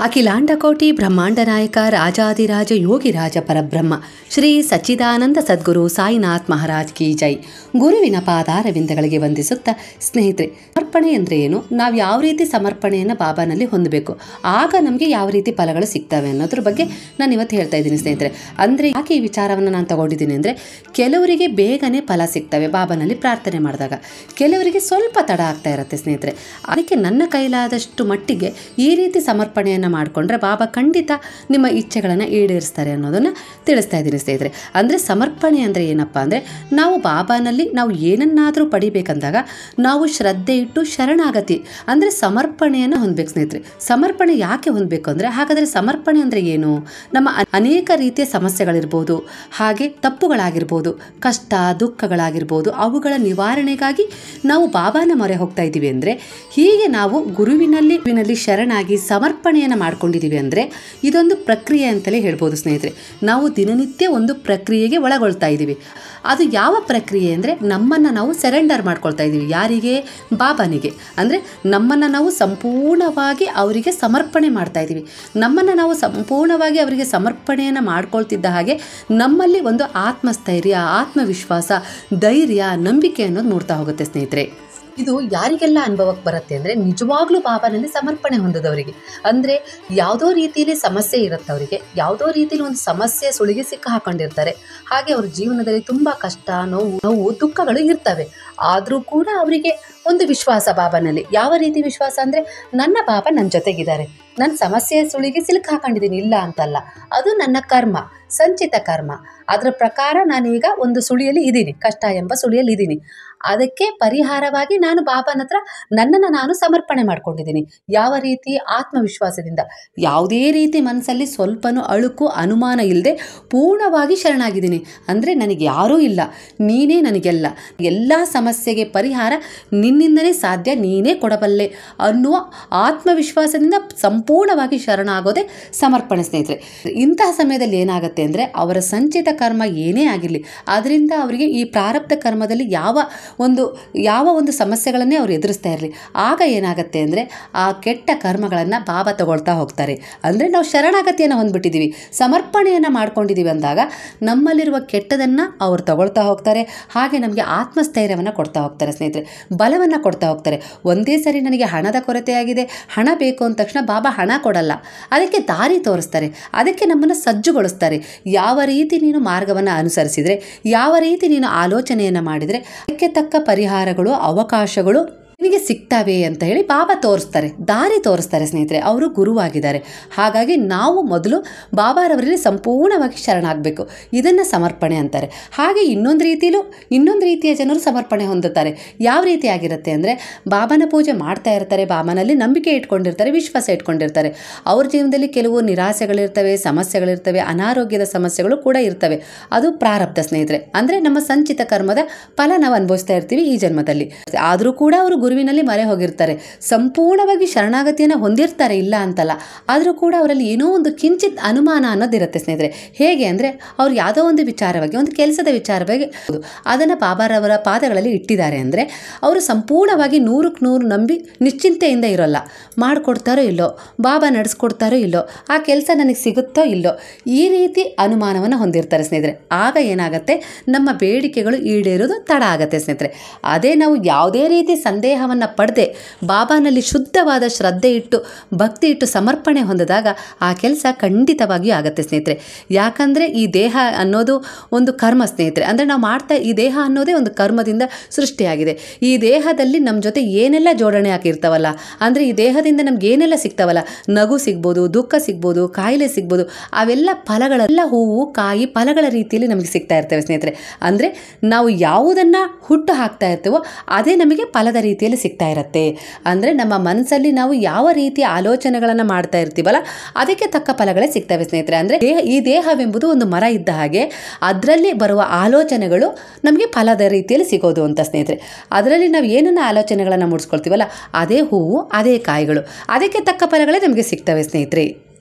ಅಖಿಲಾಂಡಕೋಟಿ ಬ್ರಹ್ಮಾಂಡ ನಾಯಕ ರಾಜಾದಿರಾಜ ಯೋಗಿರಾಜ ಪರಬ್ರಹ್ಮ ಶ್ರೀ ಸಚ್ಚಿದಾನಂದ ಸದ್ಗುರು ಸಾಯಿನಾಥ್ ಮಹಾರಾಜ್ ಕಿ ಜೈ. ಗುರುವಿನ ಪಾದಾರವಿಂದಗಳಿಗೆ ವಂದಿಸುತ್ತಾ, ಸ್ನೇಹಿತರೆ, ಸಮರ್ಪಣೆ ಅಂದರೆ ಏನು, ನಾವು ಯಾವ ರೀತಿ ಸಮರ್ಪಣೆಯನ್ನು ಬಾಬಾನಲ್ಲಿ ಹೊಂದಬೇಕು, ಆಗ ನಮಗೆ ಯಾವ ರೀತಿ ಫಲಗಳು ಸಿಗ್ತವೆ ಅನ್ನೋದ್ರ ಬಗ್ಗೆ ನಾನು ಇವತ್ತು ಹೇಳ್ತಾ ಇದ್ದೀನಿ ಸ್ನೇಹಿತರೆ. ಅಂದರೆ ಯಾಕೆ ಈ ವಿಚಾರವನ್ನು ನಾನು ತಗೊಂಡಿದ್ದೀನಿ ಅಂದರೆ, ಕೆಲವರಿಗೆ ಬೇಗನೆ ಫಲ ಸಿಗ್ತವೆ ಬಾಬಾನಲ್ಲಿ ಪ್ರಾರ್ಥನೆ ಮಾಡಿದಾಗ, ಕೆಲವರಿಗೆ ಸ್ವಲ್ಪ ತಡ ಆಗ್ತಾ ಇರುತ್ತೆ ಸ್ನೇಹಿತರೆ. ಅದಕ್ಕೆ ನನ್ನ ಕೈಲಾದಷ್ಟು ಮಟ್ಟಿಗೆ ಈ ರೀತಿ ಸಮರ್ಪಣೆಯನ್ನು ಮಾಡಿಕೊಂಡ್ರೆ ಬಾಬಾ ಖಂಡಿತ ನಿಮ್ಮ ಇಚ್ಛೆಗಳನ್ನು ಈಡೇರಿಸ್ತಾರೆ ಅನ್ನೋದನ್ನು ತಿಳಿಸ್ತಾ ಇದ್ದೀನಿ ಸ್ನೇಹಿತರೆ. ಅಂದರೆ ಸಮರ್ಪಣೆ ಅಂದರೆ ಏನಪ್ಪ ಅಂದರೆ, ನಾವು ಬಾಬಾನಲ್ಲಿ ನಾವು ಏನನ್ನಾದರೂ ಪಡಿಬೇಕಂದಾಗ ನಾವು ಶ್ರದ್ಧೆ ಇಟ್ಟು ಶರಣಾಗತಿ ಅಂದರೆ ಸಮರ್ಪಣೆಯನ್ನು ಹೊಂದಬೇಕು ಸ್ನೇಹಿತರೆ. ಸಮರ್ಪಣೆ ಯಾಕೆ ಹೊಂದಬೇಕು ಅಂದರೆ, ಹಾಗಾದರೆ ಸಮರ್ಪಣೆ ಅಂದರೆ ಏನು? ನಮ್ಮ ಅನೇಕ ರೀತಿಯ ಸಮಸ್ಯೆಗಳಿರ್ಬೋದು, ಹಾಗೆ ತಪ್ಪುಗಳಾಗಿರ್ಬೋದು, ಕಷ್ಟ ದುಃಖಗಳಾಗಿರ್ಬೋದು, ಅವುಗಳ ನಿವಾರಣೆಗಾಗಿ ನಾವು ಬಾಬಾನ ಮೊರೆ ಹೋಗ್ತಾ ಇದ್ದೀವಿ ಅಂದರೆ, ಹೀಗೆ ನಾವು ಗುರುವಿನಲ್ಲಿ ಶರಣಾಗಿ ಸಮರ್ಪಣೆಯನ್ನು ಮಾಡ್ಕೊಂಡಿದ್ದೀವಿ ಅಂದರೆ ಇದೊಂದು ಪ್ರಕ್ರಿಯೆ ಅಂತಲೇ ಹೇಳ್ಬೋದು ಸ್ನೇಹಿತರೆ. ನಾವು ದಿನನಿತ್ಯ ಒಂದು ಪ್ರಕ್ರಿಯೆಗೆ ಒಳಗೊಳ್ತಾ ಇದ್ದೀವಿ. ಅದು ಯಾವ ಪ್ರಕ್ರಿಯೆ ಅಂದರೆ, ನಮ್ಮನ್ನು ನಾವು ಸರೆಂಡರ್ ಮಾಡ್ಕೊಳ್ತಾ ಇದ್ದೀವಿ. ಯಾರಿಗೆ? ಬಾಬಾನಿಗೆ. ಅಂದರೆ ನಮ್ಮನ್ನು ನಾವು ಸಂಪೂರ್ಣವಾಗಿ ಅವರಿಗೆ ಸಮರ್ಪಣೆ ಮಾಡ್ತಾ ಇದ್ದೀವಿ. ನಮ್ಮನ್ನು ನಾವು ಸಂಪೂರ್ಣವಾಗಿ ಅವರಿಗೆ ಸಮರ್ಪಣೆಯನ್ನು ಮಾಡ್ಕೊಳ್ತಿದ್ದ ಹಾಗೆ ನಮ್ಮಲ್ಲಿ ಒಂದು ಆತ್ಮಸ್ಥೈರ್ಯ, ಆತ್ಮವಿಶ್ವಾಸ, ಧೈರ್ಯ, ನಂಬಿಕೆ ಅನ್ನೋದು ಮೂಡ್ತಾ ಹೋಗುತ್ತೆ ಸ್ನೇಹಿತರೆ. ಇದು ಯಾರಿಗೆಲ್ಲ ಅನುಭವಕ್ಕೆ ಬರುತ್ತೆ ಅಂದರೆ, ನಿಜವಾಗ್ಲೂ ಬಾಬಾನಲ್ಲಿ ಸಮರ್ಪಣೆ ಹೊಂದದವರಿಗೆ. ಅಂದರೆ ಯಾವುದೋ ರೀತಿಯಲ್ಲಿ ಸಮಸ್ಯೆ ಇರುತ್ತೆ ಅವರಿಗೆ, ಯಾವುದೋ ರೀತಿಯಲ್ಲಿ ಒಂದು ಸಮಸ್ಯೆ ಸುಳಿಗೆ ಸಿಕ್ಕ ಹಾಕೊಂಡಿರ್ತಾರೆ. ಹಾಗೆ ಅವ್ರ ಜೀವನದಲ್ಲಿ ತುಂಬ ಕಷ್ಟ, ನೋವು ದುಃಖಗಳು ಇರ್ತವೆ. ಆದರೂ ಕೂಡ ಅವರಿಗೆ ಒಂದು ವಿಶ್ವಾಸ ಬಾಬಾನಲ್ಲಿ. ಯಾವ ರೀತಿ ವಿಶ್ವಾಸ ಅಂದರೆ, ನನ್ನ ಬಾಬಾ ನನ್ನ ಜೊತೆಗಿದ್ದಾರೆ, ನನ್ನ ಸಮಸ್ಯೆಯ ಸುಳಿಗೆ ಸಿಲುಕು ಹಾಕೊಂಡಿದ್ದೀನಿ, ಇಲ್ಲ ಅಂತಲ್ಲ, ಅದು ನನ್ನ ಕರ್ಮ, ಸಂಚಿತ ಕರ್ಮ. ಅದರ ಪ್ರಕಾರ ನಾನೀಗ ಒಂದು ಸುಳಿಯಲ್ಲಿ ಇದ್ದೀನಿ, ಕಷ್ಟ ಎಂಬ ಸುಳಿಯಲ್ಲಿ ಇದ್ದೀನಿ. ಅದಕ್ಕೆ ಪರಿಹಾರವಾಗಿ ನಾನು ಬಾಬಾನ ಹತ್ರ ನನ್ನನ್ನು ನಾನು ಸಮರ್ಪಣೆ ಮಾಡ್ಕೊಂಡಿದ್ದೀನಿ. ಯಾವ ರೀತಿ? ಆತ್ಮವಿಶ್ವಾಸದಿಂದ, ಯಾವುದೇ ರೀತಿ ಮನಸ್ಸಲ್ಲಿ ಸ್ವಲ್ಪನೂ ಅಳುಕು ಅನುಮಾನ ಇಲ್ಲದೆ ಪೂರ್ಣವಾಗಿ ಶರಣಾಗಿದ್ದೀನಿ. ಅಂದರೆ ನನಗೆ ಯಾರೂ ಇಲ್ಲ, ನೀನೇ ನನಗೆಲ್ಲ, ಎಲ್ಲ ಸಮಸ್ಯೆಗೆ ಪರಿಹಾರ ನಿನ್ನಿಂದಲೇ ಸಾಧ್ಯ, ನೀನೇ ಕೊಡಬಲ್ಲೆ ಅನ್ನುವ ಆತ್ಮವಿಶ್ವಾಸದಿಂದ ಸಂಪೂರ್ಣವಾಗಿ ಶರಣಾಗೋದೇ ಸಮರ್ಪಣೆ ಸ್ನೇಹಿತರೆ. ಇಂತಹ ಸಮಯದಲ್ಲಿ ಏನಾಗುತ್ತೆ ಅಂದರೆ, ಅವರ ಸಂಚಿತ ಕರ್ಮ ಏನೇ ಆಗಿರಲಿ, ಅದರಿಂದ ಅವರಿಗೆ ಈ ಪ್ರಾರಬ್ಧ ಕರ್ಮದಲ್ಲಿ ಯಾವ ಒಂದು ಸಮಸ್ಯೆಗಳನ್ನೇ ಅವರು ಎದುರಿಸ್ತಾ ಇರಲಿ, ಆಗ ಏನಾಗುತ್ತೆ ಅಂದರೆ ಆ ಕೆಟ್ಟ ಕರ್ಮಗಳನ್ನು ಬಾಬಾ ತಗೊಳ್ತಾ ಹೋಗ್ತಾರೆ. ಅಂದರೆ ನಾವು ಶರಣಾಗತಿಯನ್ನು ಹೊಂದ್ಬಿಟ್ಟಿದ್ದೀವಿ, ಸಮರ್ಪಣೆಯನ್ನು ಮಾಡ್ಕೊಂಡಿದ್ದೀವಿ ಅಂದಾಗ ನಮ್ಮಲ್ಲಿರುವ ಕೆಟ್ಟದನ್ನು ಅವರು ತಗೊಳ್ತಾ ಹೋಗ್ತಾರೆ. ಹಾಗೆ ನಮಗೆ ಆತ್ಮಸ್ಥೈರ್ಯವನ್ನು ಕೊಡ್ತಾ ಹೋಗ್ತಾರೆ ಸ್ನೇಹಿತರೆ, ಬಲವನ್ನು ಕೊಡ್ತಾ ಹೋಗ್ತಾರೆ. ಒಂದೇ ಸರಿ ನನಗೆ ಹಣದ ಕೊರತೆಯಾಗಿದೆ, ಹಣ ಬೇಕು ಅಂದ ತಕ್ಷಣ ಬಾಬಾ ಹಣ ಕೊಡಲ್ಲ, ಅದಕ್ಕೆ ದಾರಿ ತೋರಿಸ್ತಾರೆ, ಅದಕ್ಕೆ ನಮ್ಮನ್ನು ಸಜ್ಜುಗೊಳಿಸ್ತಾರೆ. ಯಾವ ರೀತಿ ನೀನು ಮಾರ್ಗವನ್ನು ಅನುಸರಿಸಿದರೆ, ಯಾವ ರೀತಿ ನೀನು ಆಲೋಚನೆಯನ್ನು ಮಾಡಿದರೆ ಅದಕ್ಕೆ ತಕ್ಕ ಪರಿಹಾರಗಳು, ಅವಕಾಶಗಳು ನಿನಗೆ ಸಿಗ್ತವೆ ಅಂತ ಹೇಳಿ ಬಾಬಾ ತೋರಿಸ್ತಾರೆ, ದಾರಿ ತೋರಿಸ್ತಾರೆ ಸ್ನೇಹಿತರೆ. ಅವರು ಗುರುವಾಗಿದ್ದಾರೆ. ಹಾಗಾಗಿ ನಾವು ಮೊದಲು ಬಾಬಾರವರಲ್ಲಿ ಸಂಪೂರ್ಣವಾಗಿ ಶರಣಾಗಬೇಕು. ಇದನ್ನು ಸಮರ್ಪಣೆ ಅಂತಾರೆ. ಹಾಗೆ ಇನ್ನೊಂದು ರೀತಿಯ ಜನರು ಸಮರ್ಪಣೆ ಹೊಂದುತ್ತಾರೆ. ಯಾವ ರೀತಿ ಆಗಿರುತ್ತೆ ಅಂದರೆ, ಬಾಬಾನ ಪೂಜೆ ಮಾಡ್ತಾ ಇರ್ತಾರೆ, ಬಾಬಾನಲ್ಲಿ ನಂಬಿಕೆ ಇಟ್ಕೊಂಡಿರ್ತಾರೆ, ವಿಶ್ವಾಸ ಇಟ್ಕೊಂಡಿರ್ತಾರೆ. ಅವ್ರ ಜೀವನದಲ್ಲಿ ಕೆಲವು ನಿರಾಸೆಗಳಿರ್ತವೆ, ಸಮಸ್ಯೆಗಳಿರ್ತವೆ, ಅನಾರೋಗ್ಯದ ಸಮಸ್ಯೆಗಳು ಕೂಡ ಇರ್ತವೆ. ಅದು ಪ್ರಾರಬ್ಧ ಸ್ನೇಹಿತರೆ. ಅಂದರೆ ನಮ್ಮ ಸಂಚಿತ ಕರ್ಮದ ಫಲ ನಾವು ಅನುಭವಿಸ್ತಾ ಇರ್ತೀವಿ ಈ ಜನ್ಮದಲ್ಲಿ. ಆದರೂ ಕೂಡ ಅವರು ಗುರುವಿನಲ್ಲಿ ಮೊರೆ ಹೋಗಿರ್ತಾರೆ, ಸಂಪೂರ್ಣವಾಗಿ ಶರಣಾಗತಿಯನ್ನು ಹೊಂದಿರ್ತಾರೆ, ಇಲ್ಲ ಅಂತಲ್ಲ. ಆದರೂ ಕೂಡ ಅವರಲ್ಲಿ ಏನೋ ಒಂದು ಕಿಂಚಿತ್ ಅನುಮಾನ ಅನ್ನೋದಿರುತ್ತೆ ಸ್ನೇಹಿತರೆ. ಹೇಗೆ ಅಂದರೆ, ಅವ್ರು ಯಾವುದೋ ಒಂದು ವಿಚಾರವಾಗಿ, ಒಂದು ಕೆಲಸದ ವಿಚಾರವಾಗಿ ಅದನ್ನು ಬಾಬಾರವರ ಪಾದಗಳಲ್ಲಿ ಇಟ್ಟಿದ್ದಾರೆ ಅಂದರೆ, ಅವರು ಸಂಪೂರ್ಣವಾಗಿ 100% ನಂಬಿ ನಿಶ್ಚಿಂತೆಯಿಂದ ಇರೋಲ್ಲ. ಮಾಡಿಕೊಡ್ತಾರೋ ಇಲ್ಲೋ, ಬಾಬಾ ನಡೆಸ್ಕೊಡ್ತಾರೋ ಇಲ್ಲೋ, ಆ ಕೆಲಸ ನನಗೆ ಸಿಗುತ್ತೋ ಇಲ್ಲೋ, ಈ ರೀತಿ ಅನುಮಾನವನ್ನು ಹೊಂದಿರ್ತಾರೆ ಸ್ನೇಹಿತರೆ. ಆಗ ಏನಾಗುತ್ತೆ, ನಮ್ಮ ಬೇಡಿಕೆಗಳು ಈಡೇರೋದು ತಡ ಆಗುತ್ತೆ ಸ್ನೇಹಿತರೆ. ಅದೇ ನಾವು ಯಾವುದೇ ರೀತಿ ಸಂದೇಹವನ್ನು ಪಡೆದೆ ಬಾಬಾನಲ್ಲಿ ಶುದ್ಧವಾದ ಶ್ರದ್ಧೆ ಇಟ್ಟು, ಭಕ್ತಿ ಇಟ್ಟು ಸಮರ್ಪಣೆ ಹೊಂದಿದಾಗ ಆ ಕೆಲಸ ಖಂಡಿತವಾಗಿಯೂ ಆಗುತ್ತೆ ಸ್ನೇಹಿತರೆ. ಯಾಕಂದರೆ ಈ ದೇಹ ಅನ್ನೋದು ಒಂದು ಕರ್ಮ ಸ್ನೇಹಿತರೆ. ಅಂದರೆ ನಾವು ಈ ದೇಹ ಅನ್ನೋದೇ ಒಂದು ಕರ್ಮದಿಂದ ಸೃಷ್ಟಿಯಾಗಿದೆ. ಈ ದೇಹದಲ್ಲಿ ನಮ್ಮ ಜೊತೆ ಏನೆಲ್ಲ ಜೋಡಣೆ ಆಗಿರ್ತಾವಲ್ಲ, ಅಂದರೆ ಈ ದೇಹದಿಂದ ನಮ್ಗೆ ಏನೆಲ್ಲ ಸಿಗ್ತಾವಲ್ಲ, ನಗು ಸಿಗ್ಬೋದು, ದುಃಖ ಸಿಗ್ಬೋದು, ಕಾಯಿಲೆ ಸಿಗ್ಬೋದು, ಅವೆಲ್ಲ ಫಲಗಳೆಲ್ಲ ಹೂವು ಕಾಯಿ ಫಲಗಳ ರೀತಿಯಲ್ಲಿ ನಮಗೆ ಸಿಗ್ತಾ ಇರ್ತವೆ ಸ್ನೇಹಿತರೆ. ಅಂದರೆ ನಾವು ಯಾವುದನ್ನು ಹುಟ್ಟು ಹಾಕ್ತಾ ಇರ್ತೇವೋ ಅದೇ ನಮಗೆ ಫಲದ ರೀತಿಯಲ್ಲಿ ಸಿಗ್ತಾ ಇರುತ್ತೆ. ಅಂದರೆ ನಮ್ಮ ಮನಸ್ಸಲ್ಲಿ ನಾವು ಯಾವ ರೀತಿಯ ಆಲೋಚನೆಗಳನ್ನು ಮಾಡ್ತಾ ಇರ್ತೀವಲ್ಲ, ಅದಕ್ಕೆ ತಕ್ಕ ಫಲಗಳೇ ಸಿಗ್ತವೆ ಸ್ನೇಹಿತರೆ. ಅಂದರೆ ಈ ದೇಹವೆಂಬುದು ಒಂದು ಮರ ಇದ್ದ ಹಾಗೆ ಅದರಲ್ಲಿ ಬರುವ ಆಲೋಚನೆಗಳು ನಮಗೆ ಫಲದ ರೀತಿಯಲ್ಲಿ ಸಿಗೋದು ಅಂತ ಸ್ನೇಹಿತರೆ. ಅದರಲ್ಲಿ ನಾವು ಏನನ್ನ ಆಲೋಚನೆಗಳನ್ನು ಮೂಡಿಸ್ಕೊಳ್ತೀವಲ್ಲ, ಅದೇ ಹೂವು, ಅದೇ ಕಾಯಿಗಳು, ಅದಕ್ಕೆ ತಕ್ಕ ಫಲಗಳೇ ನಮಗೆ ಸಿಗ್ತವೆ ಸ್ನೇಹಿತರೆ.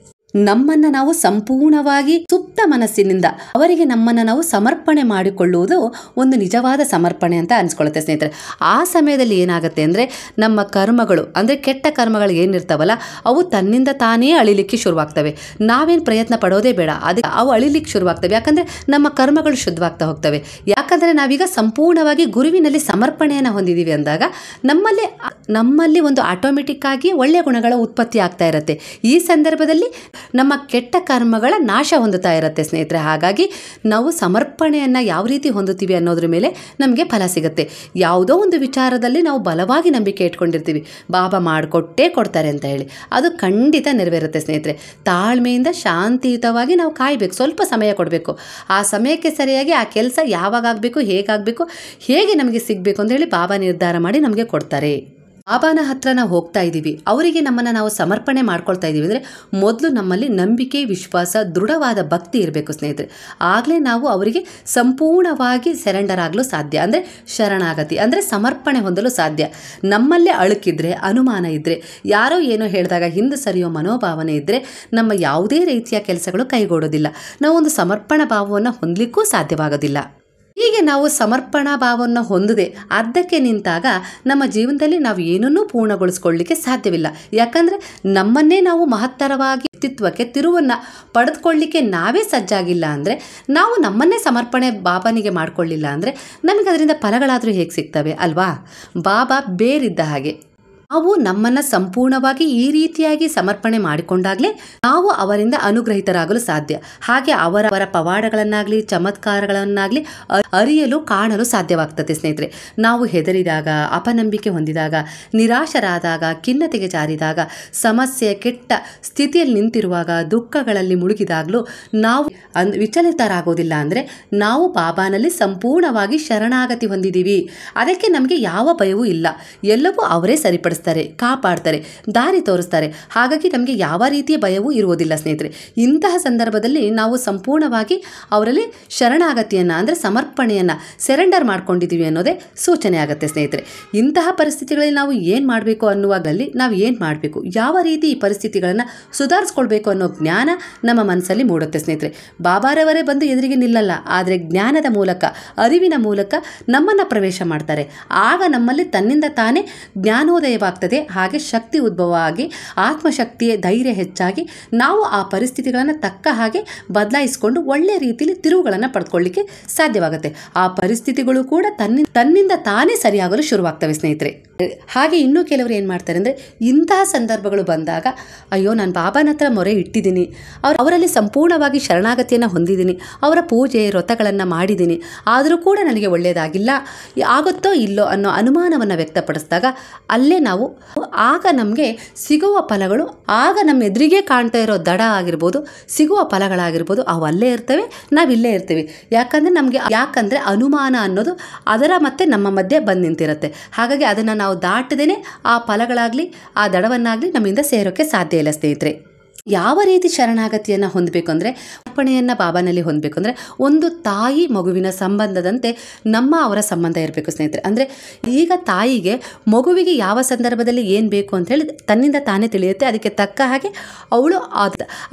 ನಮ್ಮನ್ನು ನಾವು ಸಂಪೂರ್ಣವಾಗಿ ಸುಪ್ತ ಮನಸ್ಸಿನಿಂದ ಅವರಿಗೆ ನಮ್ಮನ್ನು ನಾವು ಸಮರ್ಪಣೆ ಮಾಡಿಕೊಳ್ಳುವುದು ಒಂದು ನಿಜವಾದ ಸಮರ್ಪಣೆ ಅಂತ ಅನಿಸ್ಕೊಳ್ಳುತ್ತೆ ಸ್ನೇಹಿತರೆ. ಆ ಸಮಯದಲ್ಲಿ ಏನಾಗುತ್ತೆ ಅಂದರೆ ನಮ್ಮ ಕರ್ಮಗಳು ಅಂದರೆ ಕೆಟ್ಟ ಕರ್ಮಗಳು ಏನಿರ್ತಾವಲ್ಲ ಅವು ತನ್ನಿಂದ ತಾನೇ ಅಳಿಲಿಕ್ಕೆ ಶುರುವಾಗ್ತವೆ. ನಾವೇನು ಪ್ರಯತ್ನ ಪಡೋದೇ ಬೇಡ, ಅದಕ್ಕೆ ಅವು ಅಳಿಲಿಕ್ಕೆ ಶುರುವಾಗ್ತವೆ. ಯಾಕಂದರೆ ನಮ್ಮ ಕರ್ಮಗಳು ಶುದ್ಧವಾಗ್ತಾ ಹೋಗ್ತವೆ. ಯಾಕಂದರೆ ನಾವೀಗ ಸಂಪೂರ್ಣವಾಗಿ ಗುರುವಿನಲ್ಲಿ ಸಮರ್ಪಣೆಯನ್ನು ಹೊಂದಿದ್ದೀವಿ ಅಂದಾಗ ನಮ್ಮಲ್ಲಿ ಒಂದು ಆಟೋಮೆಟಿಕ್ ಆಗಿ ಒಳ್ಳೆಯ ಗುಣಗಳ ಉತ್ಪತ್ತಿ ಆಗ್ತಾ ಇರುತ್ತೆ. ಈ ಸಂದರ್ಭದಲ್ಲಿ ನಮ್ಮ ಕೆಟ್ಟ ಕರ್ಮಗಳ ನಾಶ ಹೊಂದುತ್ತಾ ಇರುತ್ತೆ ಸ್ನೇಹಿತರೆ. ಹಾಗಾಗಿ ನಾವು ಸಮರ್ಪಣೆಯನ್ನು ಯಾವ ರೀತಿ ಹೊಂದುತ್ತೀವಿ ಅನ್ನೋದ್ರ ಮೇಲೆ ನಮಗೆ ಫಲ ಸಿಗುತ್ತೆ. ಯಾವುದೋ ಒಂದು ವಿಚಾರದಲ್ಲಿ ನಾವು ಬಲವಾಗಿ ನಂಬಿಕೆ ಇಟ್ಕೊಂಡಿರ್ತೀವಿ, ಬಾಬಾ ಮಾಡಿಕೊಟ್ಟೇ ಕೊಡ್ತಾರೆ ಅಂತ ಹೇಳಿ, ಅದು ಖಂಡಿತ ನೆರವೇರುತ್ತೆ ಸ್ನೇಹಿತರೆ. ತಾಳ್ಮೆಯಿಂದ ಶಾಂತಿಯುತವಾಗಿ ನಾವು ಕಾಯಬೇಕು, ಸ್ವಲ್ಪ ಸಮಯ ಕೊಡಬೇಕು. ಆ ಸಮಯಕ್ಕೆ ಸರಿಯಾಗಿ ಆ ಕೆಲಸ ಯಾವಾಗ ಆಗಬೇಕು, ಹೇಗಾಗಬೇಕು, ಹೇಗೆ ನಮಗೆ ಸಿಗಬೇಕು ಅಂತ ಹೇಳಿ ಬಾಬಾ ನಿರ್ಧಾರ ಮಾಡಿ ನಮಗೆ ಕೊಡ್ತಾರೆ. ಬಾಬಾನ ಹತ್ರ ನಾವು ಹೋಗ್ತಾ ಇದ್ದೀವಿ, ಅವರಿಗೆ ನಮ್ಮನ್ನು ನಾವು ಸಮರ್ಪಣೆ ಮಾಡ್ಕೊಳ್ತಾ ಇದ್ದೀವಿ ಅಂದರೆ ಮೊದಲು ನಮ್ಮಲ್ಲಿ ನಂಬಿಕೆ, ವಿಶ್ವಾಸ, ದೃಢವಾದ ಭಕ್ತಿ ಇರಬೇಕು ಸ್ನೇಹಿತರೆ. ಆಗಲೇ ನಾವು ಅವರಿಗೆ ಸಂಪೂರ್ಣವಾಗಿ ಸರೆಂಡರ್ ಆಗಲು ಸಾಧ್ಯ, ಅಂದರೆ ಶರಣಾಗತಿ ಅಂದರೆ ಸಮರ್ಪಣೆ ಹೊಂದಲು ಸಾಧ್ಯ. ನಮ್ಮಲ್ಲೇ ಅಳುಕಿದ್ರೆ, ಅನುಮಾನ ಇದ್ದರೆ, ಯಾರೋ ಏನೋ ಹೇಳಿದಾಗ ಹಿಂದೆ ಸರಿಯೋ ಮನೋಭಾವನೆ ಇದ್ದರೆ ನಮ್ಮ ಯಾವುದೇ ರೀತಿಯ ಕೆಲಸಗಳು ಕೈಗೂಡೋದಿಲ್ಲ. ನಾವು ಒಂದು ಸಮರ್ಪಣಾ ಭಾವವನ್ನು ಹೊಂದಲಿಕ್ಕೂ ಸಾಧ್ಯವಾಗೋದಿಲ್ಲ. ಹೀಗೆ ನಾವು ಸಮರ್ಪಣಾ ಭಾವವನ್ನು ಹೊಂದದೆ ಅರ್ಧಕ್ಕೆ ನಿಂತಾಗ ನಮ್ಮ ಜೀವನದಲ್ಲಿ ನಾವು ಏನನ್ನೂ ಪೂರ್ಣಗೊಳಿಸ್ಕೊಳ್ಳಿಕ್ಕೆ ಸಾಧ್ಯವಿಲ್ಲ. ಯಾಕಂದರೆ ನಮ್ಮನ್ನೇ ನಾವು ಮಹತ್ತರವಾಗಿ ವ್ಯಕ್ತಿತ್ವಕ್ಕೆ ತಿರುವನ್ನು ಪಡೆದುಕೊಳ್ಳಿಕ್ಕೆ ನಾವೇ ಸಜ್ಜಾಗಿಲ್ಲ ಅಂದರೆ, ನಾವು ನಮ್ಮನ್ನೇ ಸಮರ್ಪಣೆ ಬಾಬಾನಿಗೆ ಮಾಡಿಕೊಳ್ಳಿಲ್ಲ ಅಂದರೆ ನಮಗೆ ಅದರಿಂದ ಫಲಗಳಾದರೂ ಹೇಗೆ ಸಿಗ್ತವೆ ಅಲ್ವಾ? ಬಾಬಾ ಬೇರಿದ್ದ ಹಾಗೆ ನಾವು ನಮ್ಮನ್ನು ಸಂಪೂರ್ಣವಾಗಿ ಈ ರೀತಿಯಾಗಿ ಸಮರ್ಪಣೆ ಮಾಡಿಕೊಂಡಾಗಲೇ ನಾವು ಅವರಿಂದ ಅನುಗ್ರಹಿತರಾಗಲು ಸಾಧ್ಯ. ಹಾಗೆ ಅವರ ಪವಾಡಗಳನ್ನಾಗಲಿ ಚಮತ್ಕಾರಗಳನ್ನಾಗಲಿ ಅರಿಯಲು ಕಾಣಲು ಸಾಧ್ಯವಾಗ್ತದೆ ಸ್ನೇಹಿತರೆ. ನಾವು ಹೆದರಿದಾಗ, ಅಪನಂಬಿಕೆ ಹೊಂದಿದಾಗ, ನಿರಾಶರಾದಾಗ, ಖಿನ್ನತೆಗೆ ಜಾರಿದಾಗ, ಸಮಸ್ಯೆ ಕೆಟ್ಟ ಸ್ಥಿತಿಯಲ್ಲಿ ನಿಂತಿರುವಾಗ, ದುಃಖಗಳಲ್ಲಿ ಮುಳುಗಿದಾಗಲೂ ನಾವು ವಿಚಲಿತರಾಗೋದಿಲ್ಲ ಅಂದರೆ ನಾವು ಬಾಬಾನಲ್ಲಿ ಸಂಪೂರ್ಣವಾಗಿ ಶರಣಾಗತಿ ಹೊಂದಿದ್ದೀವಿ. ಅದಕ್ಕೆ ನಮಗೆ ಯಾವ ಭಯವೂ ಇಲ್ಲ. ಎಲ್ಲವೂ ಅವರೇ ಸರಿಪಡಿಸ್ತಾರೆ, ಕಾಪಾಡ್ತಾರೆ, ದಾರಿ ತೋರಿಸ್ತಾರೆ. ಹಾಗಾಗಿ ನಮಗೆ ಯಾವ ರೀತಿಯ ಭಯವೂ ಇರುವುದಿಲ್ಲ ಸ್ನೇಹಿತರೆ. ಇಂತಹ ಸಂದರ್ಭದಲ್ಲಿ ನಾವು ಸಂಪೂರ್ಣವಾಗಿ ಅವರಲ್ಲಿ ಶರಣಾಗತಿಯನ್ನು ಅಂದರೆ ಸಮರ್ಪಣೆಯನ್ನು ಸೆರೆಂಡರ್ ಮಾಡ್ಕೊಂಡಿದ್ದೀವಿ ಅನ್ನೋದೇ ಸೂಚನೆ ಆಗುತ್ತೆ ಸ್ನೇಹಿತರೆ. ಇಂತಹ ಪರಿಸ್ಥಿತಿಗಳಲ್ಲಿ ನಾವು ಏನು ಮಾಡಬೇಕು ಅನ್ನುವಾಗಲ್ಲಿ ನಾವು ಏನು ಮಾಡಬೇಕು, ಯಾವ ರೀತಿ ಈ ಪರಿಸ್ಥಿತಿಗಳನ್ನು ಸುಧಾರಿಸ್ಕೊಳ್ಬೇಕು ಅನ್ನೋ ಜ್ಞಾನ ನಮ್ಮ ಮನಸ್ಸಲ್ಲಿ ಮೂಡುತ್ತೆ ಸ್ನೇಹಿತರೆ. ಬಾಬಾರವರೇ ಬಂದು ಎದುರಿಗೆ ನಿಲ್ಲಲ್ಲ, ಆದರೆ ಜ್ಞಾನದ ಮೂಲಕ, ಅರಿವಿನ ಮೂಲಕ ನಮ್ಮನ್ನು ಪ್ರವೇಶ ಮಾಡ್ತಾರೆ. ಆಗ ನಮ್ಮಲ್ಲಿ ತನ್ನಿಂದ ತಾನೇ ಜ್ಞಾನೋದಯವಾಗ್ತದೆ. ಹಾಗೆ ಶಕ್ತಿ ಉದ್ಭವ ಆಗಿ ಆತ್ಮಶಕ್ತಿಯ ಧೈರ್ಯ ಹೆಚ್ಚಾಗಿ ನಾವು ಆ ಪರಿಸ್ಥಿತಿಗಳನ್ನು ತಕ್ಕ ಹಾಗೆ ಬದಲಾಯಿಸಿಕೊಂಡು ಒಳ್ಳೆಯ ರೀತಿಯಲ್ಲಿ ತಿರುವುಗಳನ್ನು ಪಡೆದುಕೊಳ್ಳಿಕ್ಕೆ ಸಾಧ್ಯವಾಗುತ್ತೆ. ಆ ಪರಿಸ್ಥಿತಿಗಳು ಕೂಡ ತನ್ನಿಂದ ತಾನೇ ಸರಿಯಾಗಲು ಶುರುವಾಗ್ತವೆ ಸ್ನೇಹಿತರೆ. ಹಾಗೆ ಇನ್ನೂ ಕೆಲವರು ಏನು ಮಾಡ್ತಾರೆ ಅಂದರೆ, ಇಂತಹ ಸಂದರ್ಭಗಳು ಬಂದಾಗ ಅಯ್ಯೋ ನಾನು ಬಾಬಾನ ಹತ್ರ ಮೊರೆ ಇಟ್ಟಿದ್ದೀನಿ, ಅವರಲ್ಲಿ ಸಂಪೂರ್ಣವಾಗಿ ಶರಣಾಗತಿಯನ್ನು ಹೊಂದಿದ್ದೀನಿ, ಅವರ ಪೂಜೆ ವ್ರತಗಳನ್ನು ಮಾಡಿದ್ದೀನಿ, ಆದರೂ ಕೂಡ ನನಗೆ ಒಳ್ಳೆಯದಾಗಿಲ್ಲ, ಆಗುತ್ತೋ ಇಲ್ಲೋ ಅನ್ನೋ ಅನುಮಾನವನ್ನು ವ್ಯಕ್ತಪಡಿಸಿದಾಗ ಅಲ್ಲೇ ನಾವು ಆಗ ನಮಗೆ ಸಿಗುವ ಫಲಗಳು, ಆಗ ನಮ್ಮ ಎದುರಿಗೆ ಕಾಣ್ತಾ ಇರೋ ದಡ ಆಗಿರ್ಬೋದು, ಸಿಗುವ ಫಲಗಳಾಗಿರ್ಬೋದು, ಅವು ಅಲ್ಲೇ ಇರ್ತವೆ, ನಾವಿಲ್ಲೇ ಇರ್ತೀವಿ. ಯಾಕಂದರೆ ಅನುಮಾನ ಅನ್ನೋದು ಅದರ ಮತ್ತೆ ನಮ್ಮ ಮಧ್ಯೆ ಬಂದು ನಿಂತಿರುತ್ತೆ. ಹಾಗಾಗಿ ಅದನ್ನು ನಾವು ದಾಟದೇನೆ ಆ ಫಲಗಳಾಗಲಿ ಆ ದಡವನ್ನಾಗಲಿ ನಮ್ಮಿಂದ ಸೇರೋಕ್ಕೆ ಸಾಧ್ಯ ಇಲ್ಲ ಸ್ನೇಹಿತರೆ. ಯಾವ ರೀತಿ ಶರಣಾಗತಿಯನ್ನು ಹೊಂದಬೇಕು ಅಂದರೆ, ಅರ್ಪಣೆಯನ್ನು ಬಾಬಾನಲ್ಲಿ ಹೊಂದಬೇಕು ಅಂದರೆ ಒಂದು ತಾಯಿ ಮಗುವಿನ ಸಂಬಂಧದಂತೆ ಅವರ ಸಂಬಂಧ ಇರಬೇಕು ಸ್ನೇಹಿತರೆ. ಅಂದರೆ ಈಗ ತಾಯಿಗೆ ಮಗುವಿಗೆ ಯಾವ ಸಂದರ್ಭದಲ್ಲಿ ಏನು ಬೇಕು ಅಂಥೇಳಿ ತನ್ನಿಂದ ತಾನೇ ತಿಳಿಯುತ್ತೆ. ಅದಕ್ಕೆ ತಕ್ಕ ಹಾಗೆ ಅವಳು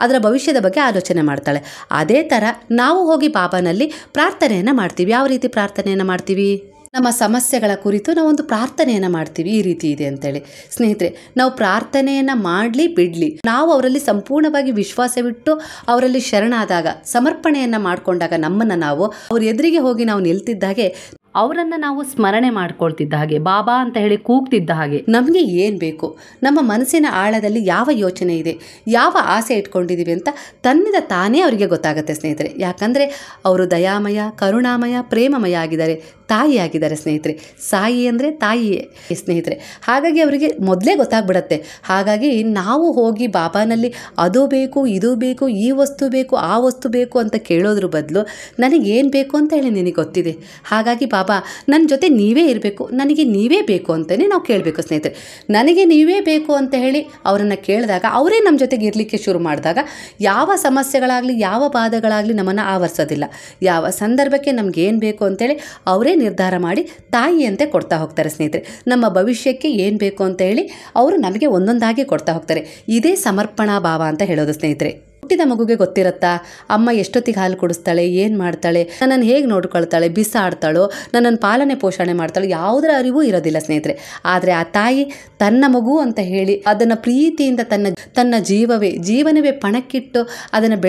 ಅದರ ಭವಿಷ್ಯದ ಬಗ್ಗೆ ಆಲೋಚನೆ ಮಾಡ್ತಾಳೆ. ಅದೇ ಥರ ನಾವು ಹೋಗಿ ಬಾಬಾನಲ್ಲಿ ಪ್ರಾರ್ಥನೆಯನ್ನು ಮಾಡ್ತೀವಿ. ಯಾವ ರೀತಿ ಪ್ರಾರ್ಥನೆಯನ್ನು ಮಾಡ್ತೀವಿ? ನಮ್ಮ ಸಮಸ್ಯೆಗಳ ಕುರಿತು ನಾವೊಂದು ಪ್ರಾರ್ಥನೆಯನ್ನು ಮಾಡ್ತೀವಿ, ಈ ರೀತಿ ಇದೆ ಅಂತೇಳಿ. ಸ್ನೇಹಿತರೆ, ನಾವು ಪ್ರಾರ್ಥನೆಯನ್ನು ಮಾಡಲಿ ಬಿಡಲಿ, ನಾವು ಅವರಲ್ಲಿ ಸಂಪೂರ್ಣವಾಗಿ ವಿಶ್ವಾಸವಿಟ್ಟು ಅವರಲ್ಲಿ ಶರಣಾದಾಗ, ಸಮರ್ಪಣೆಯನ್ನು ಮಾಡಿಕೊಂಡಾಗ ನಮ್ಮನ್ನು ನಾವು ಅವ್ರ ಎದುರಿಗೆ ಹೋಗಿ ನಾವು ನಿಲ್ತಿದ್ದಾಗೆ, ಅವರನ್ನು ನಾವು ಸ್ಮರಣೆ ಮಾಡ್ಕೊಳ್ತಿದ್ದ ಹಾಗೆ, ಬಾಬಾ ಅಂತ ಹೇಳಿ ಕೂಗ್ತಿದ್ದ ಹಾಗೆ, ನಮಗೆ ಏನು ಬೇಕು, ನಮ್ಮ ಮನಸ್ಸಿನ ಆಳದಲ್ಲಿ ಯಾವ ಯೋಚನೆ ಇದೆ, ಯಾವ ಆಸೆ ಇಟ್ಕೊಂಡಿದ್ದೀವಿ ಅಂತ ತನ್ನಿಂದ ತಾನೇ ಅವರಿಗೆ ಗೊತ್ತಾಗುತ್ತೆ ಸ್ನೇಹಿತರೆ. ಯಾಕಂದರೆ ಅವರು ದಯಾಮಯ, ಕರುಣಾಮಯ, ಪ್ರೇಮಮಯ ಆಗಿದ್ದಾರೆ, ತಾಯಿಯಾಗಿದ್ದಾರೆ ಸ್ನೇಹಿತರೆ. ಸಾಯಿ ಅಂದರೆ ತಾಯಿಯೇ ಸ್ನೇಹಿತರೆ. ಹಾಗಾಗಿ ಅವರಿಗೆ ಮೊದಲೇ ಗೊತ್ತಾಗ್ಬಿಡತ್ತೆ. ಹಾಗಾಗಿ ನಾವು ಹೋಗಿ ಬಾಬಾನಲ್ಲಿ ಅದು ಬೇಕು, ಇದು ಬೇಕು, ಈ ವಸ್ತು ಬೇಕು, ಆ ವಸ್ತು ಬೇಕು ಅಂತ ಕೇಳೋದ್ರ ಬದಲು ನನಗೇನು ಬೇಕು ಅಂತ ಹೇಳಿ ನಿನಗೆ ಗೊತ್ತಿದೆ, ಹಾಗಾಗಿ ಬಾಬಾ ನನ್ನ ಜೊತೆ ನೀವೇ ಇರಬೇಕು, ನನಗೆ ನೀವೇ ಬೇಕು ಅಂತಲೇ ನಾವು ಕೇಳಬೇಕು ಸ್ನೇಹಿತರೆ. ನನಗೆ ನೀವೇ ಬೇಕು ಅಂತ ಹೇಳಿ ಅವರನ್ನು ಕೇಳಿದಾಗ, ಅವರೇ ನಮ್ಮ ಜೊತೆಗೆ ಇರಲಿಕ್ಕೆ ಶುರು ಮಾಡಿದಾಗ ಯಾವ ಸಮಸ್ಯೆಗಳಾಗಲಿ ಯಾವ ಬಾಧೆಗಳಾಗಲಿ ನಮ್ಮನ್ನು ಆವರಿಸೋದಿಲ್ಲ. ಯಾವ ಸಂದರ್ಭಕ್ಕೆ ನಮಗೇನು ಬೇಕು ಅಂತೇಳಿ ಅವರೇ ನಿರ್ಧಾರ ಮಾಡಿ ತಾಯಿಯಂತೆ ಕೊಡ್ತಾ ಹೋಗ್ತಾರೆ ಸ್ನೇಹಿತರೆ. ನಮ್ಮ ಭವಿಷ್ಯಕ್ಕೆ ಏನು ಬೇಕು ಅಂತ ಹೇಳಿ ಅವರು ನಮಗೆ ಒಂದೊಂದಾಗಿ ಕೊಡ್ತಾ ಹೋಗ್ತಾರೆ. ಇದೇ ಸಮರ್ಪಣಾ ಭಾವ ಅಂತ ಹೇಳೋದು ಸ್ನೇಹಿತರೆ. ಹುಟ್ಟಿದ ಮಗುಗೆ ಗೊತ್ತಿರುತ್ತಾ ಅಮ್ಮ ಎಷ್ಟೊತ್ತಿಗೆ ಹಾಲು ಕುಡಿಸ್ತಾಳೆ, ಏನು ಮಾಡ್ತಾಳೆ, ನನ್ನನ್ನು ಹೇಗೆ ನೋಡ್ಕೊಳ್ತಾಳೆ, ಬಿಸಾಡ್ತಾಳೋ, ನನ್ನನ್ನು ಪಾಲನೆ ಪೋಷಣೆ ಮಾಡ್ತಾಳೋ, ಯಾವುದರ ಅರಿವು ಇರೋದಿಲ್ಲ ಸ್ನೇಹಿತರೆ. ಆದರೆ ಆ ತಾಯಿ ತನ್ನ ಮಗು ಅಂತ ಹೇಳಿ ಅದನ್ನು ಪ್ರೀತಿಯಿಂದ ತನ್ನ ಜೀವನವೇ ಪಣಕ್ಕಿಟ್ಟು ಅದನ್ನು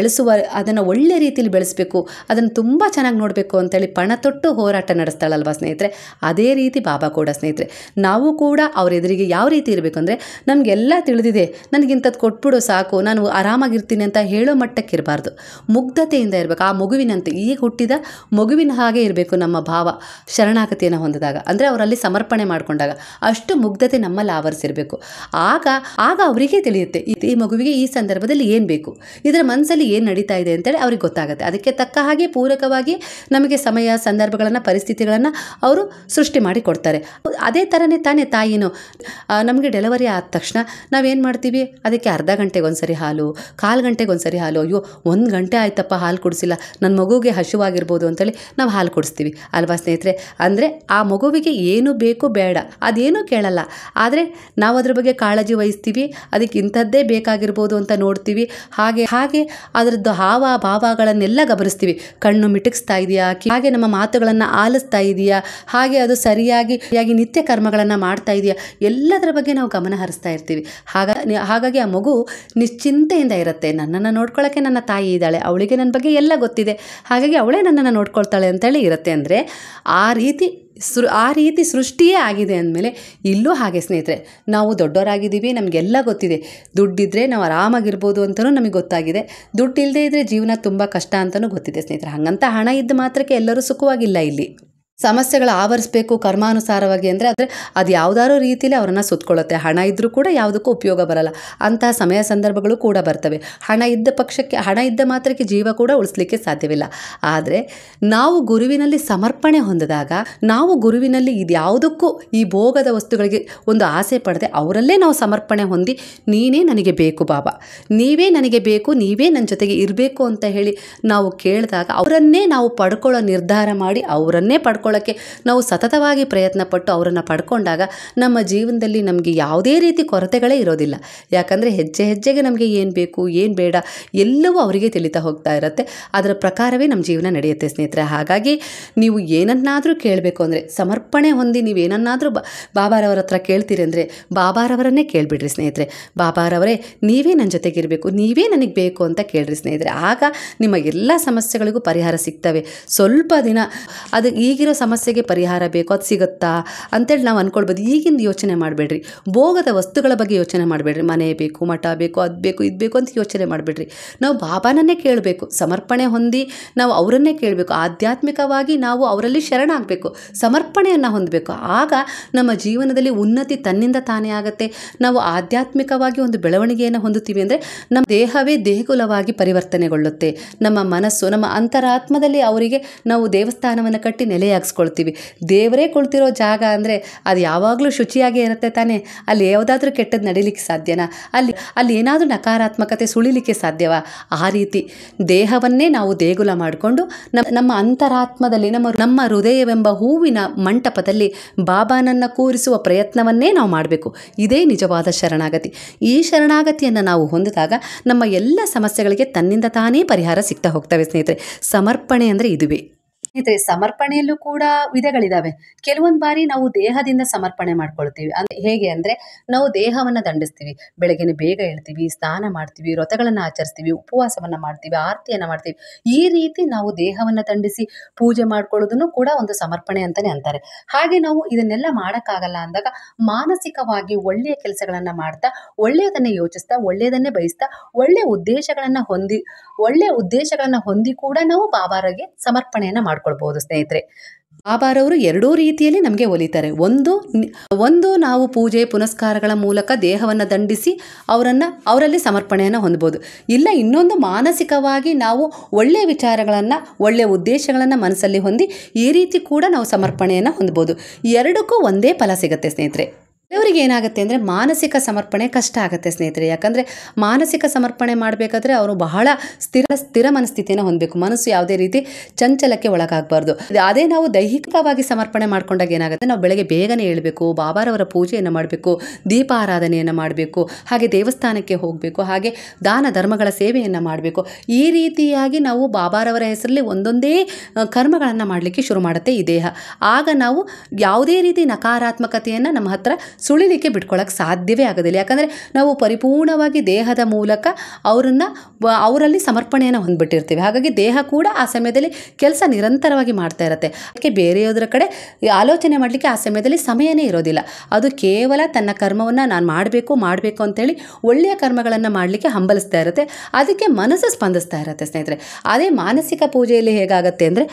ಅದನ್ನು ಒಳ್ಳೆ ರೀತಿಯಲ್ಲಿ ಬೆಳೆಸಬೇಕು, ಅದನ್ನು ತುಂಬ ಚೆನ್ನಾಗಿ ನೋಡಬೇಕು ಅಂತೇಳಿ ಪಣ ತೊಟ್ಟು ಹೋರಾಟ ನಡೆಸ್ತಾಳಲ್ವ ಸ್ನೇಹಿತರೆ. ಅದೇ ರೀತಿ ಬಾಬಾ ಕೂಡ ಸ್ನೇಹಿತರೆ. ನಾವು ಕೂಡ ಅವ್ರ ಎದುರಿಗೆ ಯಾವ ರೀತಿ ಇರಬೇಕು ಅಂದರೆ, ನಮಗೆಲ್ಲ ತಿಳಿದಿದೆ, ನನಗಿಂಥದ್ದು ಕೊಟ್ಬಿಡು ಸಾಕು, ನಾನು ಆರಾಮಾಗಿರ್ತೀನಿ ಅಂತ ಹೇಳೋ ಮಟ್ಟಕ್ಕೆ ಇರಬಾರ್ದು. ಮುಗ್ಧತೆಯಿಂದ ಇರಬೇಕು. ಆ ಮಗುವಿನಂತೆ, ಈಗ ಹುಟ್ಟಿದ ಮಗುವಿನ ಹಾಗೆ ಇರಬೇಕು ನಮ್ಮ ಭಾವ. ಶರಣಾಗತಿಯನ್ನು ಹೊಂದಿದಾಗ ಅಂದರೆ ಅವರಲ್ಲಿ ಸಮರ್ಪಣೆ ಮಾಡಿಕೊಂಡಾಗ ಅಷ್ಟು ಮುಗ್ಧತೆ ನಮ್ಮಲ್ಲಿ ಆವರಿಸಿರಬೇಕು. ಆಗ ಅವರಿಗೆ ತಿಳಿಯುತ್ತೆ ಈ ಮಗುವಿಗೆ ಈ ಸಂದರ್ಭದಲ್ಲಿ ಏನು ಬೇಕು, ಇದರ ಮನಸ್ಸಲ್ಲಿ ಏನು ನಡೀತಾ ಇದೆ ಅಂತೇಳಿ ಅವ್ರಿಗೆ ಗೊತ್ತಾಗುತ್ತೆ. ಅದಕ್ಕೆ ತಕ್ಕ ಹಾಗೆ ಪೂರಕವಾಗಿ ನಮಗೆ ಸಮಯ, ಸಂದರ್ಭಗಳನ್ನು, ಪರಿಸ್ಥಿತಿಗಳನ್ನು ಅವರು ಸೃಷ್ಟಿ ಮಾಡಿ ಕೊಡ್ತಾರೆ. ಅದೇ ಥರನೇ ತಾನೇ ತಾಯಿನೂ ನಮಗೆ ಡೆಲಿವರಿ ಆದ ತಕ್ಷಣ ನಾವೇನು ಮಾಡ್ತೀವಿ, ಅದಕ್ಕೆ ಅರ್ಧ ಗಂಟೆಗೆ ಒಂದ್ಸರಿ ಹಾಲು, ಕಾಲು ಗಂಟೆಗೆ ಒಂದ್ಸರಿ ಹಾಲು, ಅಯ್ಯೋ 1 ಗಂಟೆ ಆಯ್ತಪ್ಪ ಹಾಲು ಕುಡಿಸಿಲ್ಲ, ನನ್ನ ಮಗುಗೆ ಹಸಿವಾಗಿರ್ಬೋದು ಅಂತೇಳಿ ನಾವು ಹಾಲು ಕುಡಿಸ್ತೀವಿ ಅಲ್ವಾ ಸ್ನೇಹಿತರೆ. ಅಂದರೆ ಆ ಮಗುವಿಗೆ ಏನು ಬೇಕು ಬೇಡ ಅದೇನೂ ಕೇಳಲ್ಲ, ಆದರೆ ನಾವು ಅದ್ರ ಬಗ್ಗೆ ಕಾಳಜಿ ವಹಿಸ್ತೀವಿ, ಅದಕ್ಕೆ ಇಂಥದ್ದೇ ಬೇಕಾಗಿರ್ಬೋದು ಅಂತ ನೋಡ್ತೀವಿ. ಹಾಗೆ ಅದರದ್ದು ಹಾವ ಭಾವಗಳನ್ನೆಲ್ಲ ಗಮನಿಸ್ತೀವಿ. ಕಣ್ಣು ಮಿಟುಕಿಸ್ತಾ ಇದೆಯಾ, ಹಾಗೆ ನಮ್ಮ ಮಾತುಗಳನ್ನು ಆಲಿಸ್ತಾ ಇದೆಯಾ, ಹಾಗೆ ಅದು ಸರಿಯಾಗಿ ನಿತ್ಯ ಕರ್ಮಗಳನ್ನು ಮಾಡ್ತಾ ಇದೆಯಾ, ಎಲ್ಲದರ ಬಗ್ಗೆ ನಾವು ಗಮನ ಹರಿಸ್ತಾ ಇರ್ತೀವಿ. ಹಾಗಾಗಿ ಆ ಮಗು ನಿಶ್ಚಿಂತೆಯಿಂದ ಇರುತ್ತೆ. ನನ್ನನ್ನು ನೋಡ್ಕೊಳ್ಳೋಕ್ಕೆ ನನ್ನ ತಾಯಿ ಇದ್ದಾಳೆ, ಅವಳಿಗೆ ನನ್ನ ಬಗ್ಗೆ ಎಲ್ಲ ಗೊತ್ತಿದೆ, ಹಾಗಾಗಿ ಅವಳೇ ನನ್ನನ್ನು ನೋಡ್ಕೊಳ್ತಾಳೆ ಅಂತೇಳಿ ಇರುತ್ತೆ. ಅಂದರೆ ಆ ರೀತಿ ಸೃಷ್ಟಿಯೇ ಆಗಿದೆ ಅಂದಮೇಲೆ ಇಲ್ಲೂ ಹಾಗೆ ಸ್ನೇಹಿತರೆ. ನಾವು ದೊಡ್ಡವರಾಗಿದ್ದೀವಿ, ನಮಗೆಲ್ಲ ಗೊತ್ತಿದೆ. ದುಡ್ಡಿದ್ರೆ ನಾವು ಆರಾಮಾಗಿರ್ಬೋದು ಅಂತಲೂ ನಮಗೆ ಗೊತ್ತಾಗಿದೆ. ದುಡ್ಡು ಇಲ್ಲದೆ ಇದ್ದರೆ ಜೀವನ ತುಂಬ ಕಷ್ಟ ಅಂತಲೂ ಗೊತ್ತಿದೆ ಸ್ನೇಹಿತರೆ. ಹಾಗಂತ ಹಣ ಇದ್ದ ಮಾತ್ರಕ್ಕೆ ಎಲ್ಲರೂ ಸುಖವಾಗಿಲ್ಲ. ಇಲ್ಲಿ ಸಮಸ್ಯೆಗಳು ಆವರಿಸಬೇಕು ಕರ್ಮಾನುಸಾರವಾಗಿ ಅಂದರೆ ಅದು ಯಾವುದಾದ್ರೂ ರೀತಿಯಲ್ಲಿ ಅವರನ್ನು ಸುತ್ತಕೊಳ್ಳುತ್ತೆ. ಹಣ ಇದ್ದರೂ ಕೂಡ ಯಾವುದಕ್ಕೂ ಉಪಯೋಗ ಬರಲ್ಲ. ಅಂತಹ ಸಮಯ ಸಂದರ್ಭಗಳು ಕೂಡ ಬರ್ತವೆ. ಹಣ ಇದ್ದ ಮಾತ್ರಕ್ಕೆ ಜೀವ ಕೂಡ ಉಳಿಸ್ಲಿಕ್ಕೆ ಸಾಧ್ಯವಿಲ್ಲ. ಆದರೆ ನಾವು ಗುರುವಿನಲ್ಲಿ ಸಮರ್ಪಣೆ ಹೊಂದಿದಾಗ, ನಾವು ಗುರುವಿನಲ್ಲಿ ಇದ್ಯಾವುದಕ್ಕೂ ಈ ಭೋಗದ ವಸ್ತುಗಳಿಗೆ ಒಂದು ಆಸೆ ಪಡದೆ ಅವರಲ್ಲೇ ನಾವು ಸಮರ್ಪಣೆ ಹೊಂದಿ, ನೀನೇ ನನಗೆ ಬೇಕು ಬಾಬಾ, ನೀವೇ ನನಗೆ ಬೇಕು, ನೀವೇ ನನ್ನ ಜೊತೆಗೆ ಇರಬೇಕು ಅಂತ ಹೇಳಿ ನಾವು ಕೇಳಿದಾಗ ಅವರನ್ನೇ ನಾವು ಪಡ್ಕೊಳ್ಳೋ ನಿರ್ಧಾರ ಮಾಡಿ ಅವರನ್ನೇ ಪಡ್ಕೊಳ್ಳೋಕ್ಕೆ ನಾವು ಸತತವಾಗಿ ಪ್ರಯತ್ನ ಪಟ್ಟು ಅವರನ್ನು ಪಡ್ಕೊಂಡಾಗ ನಮ್ಮ ಜೀವನದಲ್ಲಿ ನಮಗೆ ಯಾವುದೇ ರೀತಿ ಕೊರತೆಗಳೇ ಇರೋದಿಲ್ಲ. ಯಾಕಂದರೆ ಹೆಜ್ಜೆ ಹೆಜ್ಜೆಗೆ ನಮಗೆ ಏನು ಬೇಕು ಏನು ಬೇಡ ಎಲ್ಲವೂ ಅವರಿಗೆ ತಿಳಿತಾ ಹೋಗ್ತಾ ಇರುತ್ತೆ. ಅದರ ಪ್ರಕಾರವೇ ನಮ್ಮ ಜೀವನ ನಡೆಯುತ್ತೆ ಸ್ನೇಹಿತರೆ. ಹಾಗಾಗಿ ನೀವು ಏನನ್ನಾದರೂ ಕೇಳಬೇಕು ಅಂದರೆ ಸಮರ್ಪಣೆ ಹೊಂದಿ ನೀವೇನನ್ನಾದರೂ ಬಾಬಾರವರ ಹತ್ರ ಕೇಳ್ತೀರಿ ಅಂದರೆ ಬಾಬಾರವರನ್ನೇ ಕೇಳಿಬಿಡ್ರಿ ಸ್ನೇಹಿತರೆ. ಬಾಬಾರವರೇ ನೀವೇ ನನ್ನ ಜೊತೆಗಿರಬೇಕು, ನೀವೇ ನನಗೆ ಬೇಕು ಅಂತ ಕೇಳ್ರಿ ಸ್ನೇಹಿತರೆ. ಆಗ ನಿಮ್ಮ ಎಲ್ಲ ಸಮಸ್ಯೆಗಳಿಗೂ ಪರಿಹಾರ ಸಿಗ್ತವೆ. ಸ್ವಲ್ಪ ದಿನ ಅದು ಈಗಿರೋ ಸಮಸ್ಯೆಗೆ ಪರಿಹಾರ ಬೇಕು, ಅದು ಸಿಗುತ್ತಾ ಅಂತೇಳಿ ನಾವು ಅಂದ್ಕೊಳ್ಬೋದು. ಈಗಿಂದ ಯೋಚನೆ ಮಾಡಬೇಡ್ರಿ. ಭೋಗದ ವಸ್ತುಗಳ ಬಗ್ಗೆ ಯೋಚನೆ ಮಾಡಬೇಡ್ರಿ. ಮನೆ ಬೇಕು, ಮಠ ಬೇಕು, ಅದು ಬೇಕು, ಇದು ಬೇಕು ಅಂತ ಯೋಚನೆ ಮಾಡಬೇಡ್ರಿ. ನಾವು ಬಾಬಾನನ್ನೇ ಕೇಳಬೇಕು, ಸಮರ್ಪಣೆ ಹೊಂದಿ ನಾವು ಅವರನ್ನೇ ಕೇಳಬೇಕು. ಆಧ್ಯಾತ್ಮಿಕವಾಗಿ ನಾವು ಅವರಲ್ಲಿ ಶರಣಾಗಬೇಕು, ಸಮರ್ಪಣೆಯನ್ನು ಹೊಂದಬೇಕು. ಆಗ ನಮ್ಮ ಜೀವನದಲ್ಲಿ ಉನ್ನತಿ ತನ್ನಿಂದ ತಾನೇ ಆಗುತ್ತೆ. ನಾವು ಆಧ್ಯಾತ್ಮಿಕವಾಗಿ ಒಂದು ಬೆಳವಣಿಗೆಯನ್ನು ಹೊಂದುತ್ತೀವಿ ಅಂದರೆ ನಮ್ಮ ದೇಹವೇ ದೇಗುಲವಾಗಿ ಪರಿವರ್ತನೆಗೊಳ್ಳುತ್ತೆ. ನಮ್ಮ ಮನಸ್ಸು, ನಮ್ಮ ಅಂತರಾತ್ಮದಲ್ಲಿ ಅವರಿಗೆ ನಾವು ದೇವಸ್ಥಾನವನ್ನು ಕಟ್ಟಿ ನೆಲೆಯಾಗಿಸ್ಕೊಳ್ತೀವಿ. ದೇವರೇ ಕುಳಿತಿರೋ ಜಾಗ ಅಂದರೆ ಅದು ಯಾವಾಗಲೂ ಶುಚಿಯಾಗೇ ಇರುತ್ತೆ ತಾನೇ. ಅಲ್ಲಿ ಯಾವುದಾದ್ರೂ ಕೆಟ್ಟದ್ದು ನಡೀಲಿಕ್ಕೆ ಸಾಧ್ಯನಾ? ಅಲ್ಲಿ ಏನಾದರೂ ನಕಾರಾತ್ಮಕತೆ ಸುಳಿಲಿಕ್ಕೆ ಸಾಧ್ಯವಾ? ಆ ರೀತಿ ದೇಹವನ್ನೇ ನಾವು ದೇಗುಲ ಮಾಡಿಕೊಂಡು ನಮ್ಮ ಅಂತರಾತ್ಮದಲ್ಲಿ ನಮ್ಮ ಹೃದಯವೆಂಬ ಹೂವಿನ ಮಂಟಪದಲ್ಲಿ ಬಾಬಾನನ್ನು ಕೂರಿಸುವ ಪ್ರಯತ್ನವನ್ನೇ ನಾವು ಮಾಡಬೇಕು. ಇದೇ ನಿಜವಾದ ಶರಣಾಗತಿ. ಈ ಶರಣಾಗತಿಯನ್ನು ನಾವು ಹೊಂದಿದಾಗ ನಮ್ಮ ಎಲ್ಲ ಸಮಸ್ಯೆಗಳಿಗೆ ತನ್ನಿಂದ ತಾನೇ ಪರಿಹಾರ ಸಿಗ್ತಾ ಹೋಗ್ತವೆ ಸ್ನೇಹಿತರೆ. ಸಮರ್ಪಣೆ ಅಂದರೆ ಇದುವೇ ಸ್ನೇಹಿತರೆ. ಸಮರ್ಪಣೆಯಲ್ಲೂ ಕೂಡ ವಿಧಗಳಿದ್ದಾವೆ. ಕೆಲವೊಂದು ಬಾರಿ ನಾವು ದೇಹದಿಂದ ಸಮರ್ಪಣೆ ಮಾಡ್ಕೊಳ್ತೀವಿ. ಹೇಗೆ ಅಂದರೆ ನಾವು ದೇಹವನ್ನು ದಂಡಿಸ್ತೀವಿ. ಬೆಳಗ್ಗೆ ಬೇಗ ಹೇಳ್ತೀವಿ, ಸ್ನಾನ ಮಾಡ್ತೀವಿ, ವ್ರತಗಳನ್ನು ಆಚರಿಸ್ತೀವಿ, ಉಪವಾಸವನ್ನು ಮಾಡ್ತೀವಿ, ಆರತಿಯನ್ನು ಮಾಡ್ತೀವಿ. ಈ ರೀತಿ ನಾವು ದೇಹವನ್ನು ದಂಡಿಸಿ ಪೂಜೆ ಮಾಡ್ಕೊಳ್ಳೋದನ್ನು ಕೂಡ ಒಂದು ಸಮರ್ಪಣೆ ಅಂತಲೇ ಅಂತಾರೆ. ಹಾಗೆ ನಾವು ಇದನ್ನೆಲ್ಲ ಮಾಡೋಕ್ಕಾಗಲ್ಲ ಅಂದಾಗ ಮಾನಸಿಕವಾಗಿ ಒಳ್ಳೆಯ ಕೆಲಸಗಳನ್ನು ಮಾಡ್ತಾ, ಒಳ್ಳೆಯದನ್ನೇ ಯೋಚಿಸ್ತಾ, ಒಳ್ಳೆಯದನ್ನೇ ಬಯಸ್ತಾ, ಒಳ್ಳೆಯ ಉದ್ದೇಶಗಳನ್ನು ಹೊಂದಿ ಕೂಡ ನಾವು ಬಾಬಾರಿಗೆ ಸಮರ್ಪಣೆಯನ್ನು ಮಾಡ್ಕೊಳ್ಬಹುದು ಸ್ನೇಹಿತರೆ. ಬಾಬಾರವರು ಎರಡೂ ರೀತಿಯಲ್ಲಿ ನಮಗೆ ಒಲಿತಾರೆ. ಒಂದು ನಾವು ಪೂಜೆ ಪುನಸ್ಕಾರಗಳ ಮೂಲಕ ದೇಹವನ್ನು ದಂಡಿಸಿ ಅವರಲ್ಲಿ ಸಮರ್ಪಣೆಯನ್ನು ಹೊಂದಬಹುದು. ಇಲ್ಲ, ಇನ್ನೊಂದು ಮಾನಸಿಕವಾಗಿ ನಾವು ಒಳ್ಳೆಯ ವಿಚಾರಗಳನ್ನು, ಒಳ್ಳೆಯ ಉದ್ದೇಶಗಳನ್ನು ಮನಸ್ಸಲ್ಲಿ ಹೊಂದಿ ಈ ರೀತಿ ಕೂಡ ನಾವು ಸಮರ್ಪಣೆಯನ್ನು ಹೊಂದಬಹುದು. ಎರಡಕ್ಕೂ ಒಂದೇ ಫಲ ಸಿಗುತ್ತೆ ಸ್ನೇಹಿತರೆ. ಕೆಲವರಿಗೆ ಏನಾಗುತ್ತೆ ಅಂದರೆ ಮಾನಸಿಕ ಸಮರ್ಪಣೆ ಕಷ್ಟ ಆಗುತ್ತೆ ಸ್ನೇಹಿತರೆ. ಯಾಕಂದರೆ ಮಾನಸಿಕ ಸಮರ್ಪಣೆ ಮಾಡಬೇಕಾದ್ರೆ ಅವರು ಬಹಳ ಸ್ಥಿರ ಮನಸ್ಥಿತಿಯನ್ನು ಹೊಂದಬೇಕು. ಮನಸ್ಸು ಯಾವುದೇ ರೀತಿ ಚಂಚಲಕ್ಕೆ ಒಳಗಾಗಬಾರ್ದು. ಅದೇ ನಾವು ದೈಹಿಕವಾಗಿ ಸಮರ್ಪಣೆ ಮಾಡ್ಕೊಂಡಾಗ ಏನಾಗುತ್ತೆ, ನಾವು ಬೆಳಗ್ಗೆ ಬೇಗನೆ ಏಳಬೇಕು, ಬಾಬಾರವರ ಪೂಜೆಯನ್ನು ಮಾಡಬೇಕು, ದೀಪಾರಾಧನೆಯನ್ನು ಮಾಡಬೇಕು, ಹಾಗೆ ದೇವಸ್ಥಾನಕ್ಕೆ ಹೋಗಬೇಕು, ಹಾಗೆ ದಾನ ಧರ್ಮಗಳ ಸೇವೆಯನ್ನು ಮಾಡಬೇಕು. ಈ ರೀತಿಯಾಗಿ ನಾವು ಬಾಬಾರವರ ಹೆಸರಲ್ಲಿ ಒಂದೊಂದೇ ಕರ್ಮಗಳನ್ನು ಮಾಡಲಿಕ್ಕೆ ಶುರು ಮಾಡುತ್ತೆ ಈ ದೇಹ. ಆಗ ನಾವು ಯಾವುದೇ ರೀತಿ ನಕಾರಾತ್ಮಕತೆಯನ್ನು ನಮ್ಮ ಹತ್ರ ಸುಳಿಲಿಕ್ಕೆ ಬಿಟ್ಕೊಳ್ಳೋಕೆ ಸಾಧ್ಯವೇ ಆಗೋದಿಲ್ಲ. ಯಾಕಂದರೆ ನಾವು ಪರಿಪೂರ್ಣವಾಗಿ ದೇಹದ ಮೂಲಕ ಅವರಲ್ಲಿ ಸಮರ್ಪಣೆಯನ್ನು ಹೊಂದ್ಬಿಟ್ಟಿರ್ತೀವಿ. ಹಾಗಾಗಿ ದೇಹ ಕೂಡ ಆ ಸಮಯದಲ್ಲಿ ಕೆಲಸ ನಿರಂತರವಾಗಿ ಮಾಡ್ತಾ ಇರುತ್ತೆ. ಅದಕ್ಕೆ ಬೇರೆಯೋದ್ರ ಕಡೆ ಆಲೋಚನೆ ಮಾಡಲಿಕ್ಕೆ ಆ ಸಮಯದಲ್ಲಿ ಸಮಯನೇ ಇರೋದಿಲ್ಲ. ಅದು ಕೇವಲ ತನ್ನ ಕರ್ಮವನ್ನು ನಾನು ಮಾಡಬೇಕು ಅಂತೇಳಿ ಒಳ್ಳೆಯ ಕರ್ಮಗಳನ್ನು ಮಾಡಲಿಕ್ಕೆ ಹಂಬಲಿಸ್ತಾ ಇರುತ್ತೆ. ಅದಕ್ಕೆ ಮನಸ್ಸು ಸ್ಪಂದಿಸ್ತಾ ಇರುತ್ತೆ ಸ್ನೇಹಿತರೆ. ಅದೇ ಮಾನಸಿಕ ಪೂಜೆಯಲ್ಲಿ ಹೇಗಾಗುತ್ತೆ ಅಂದರೆ,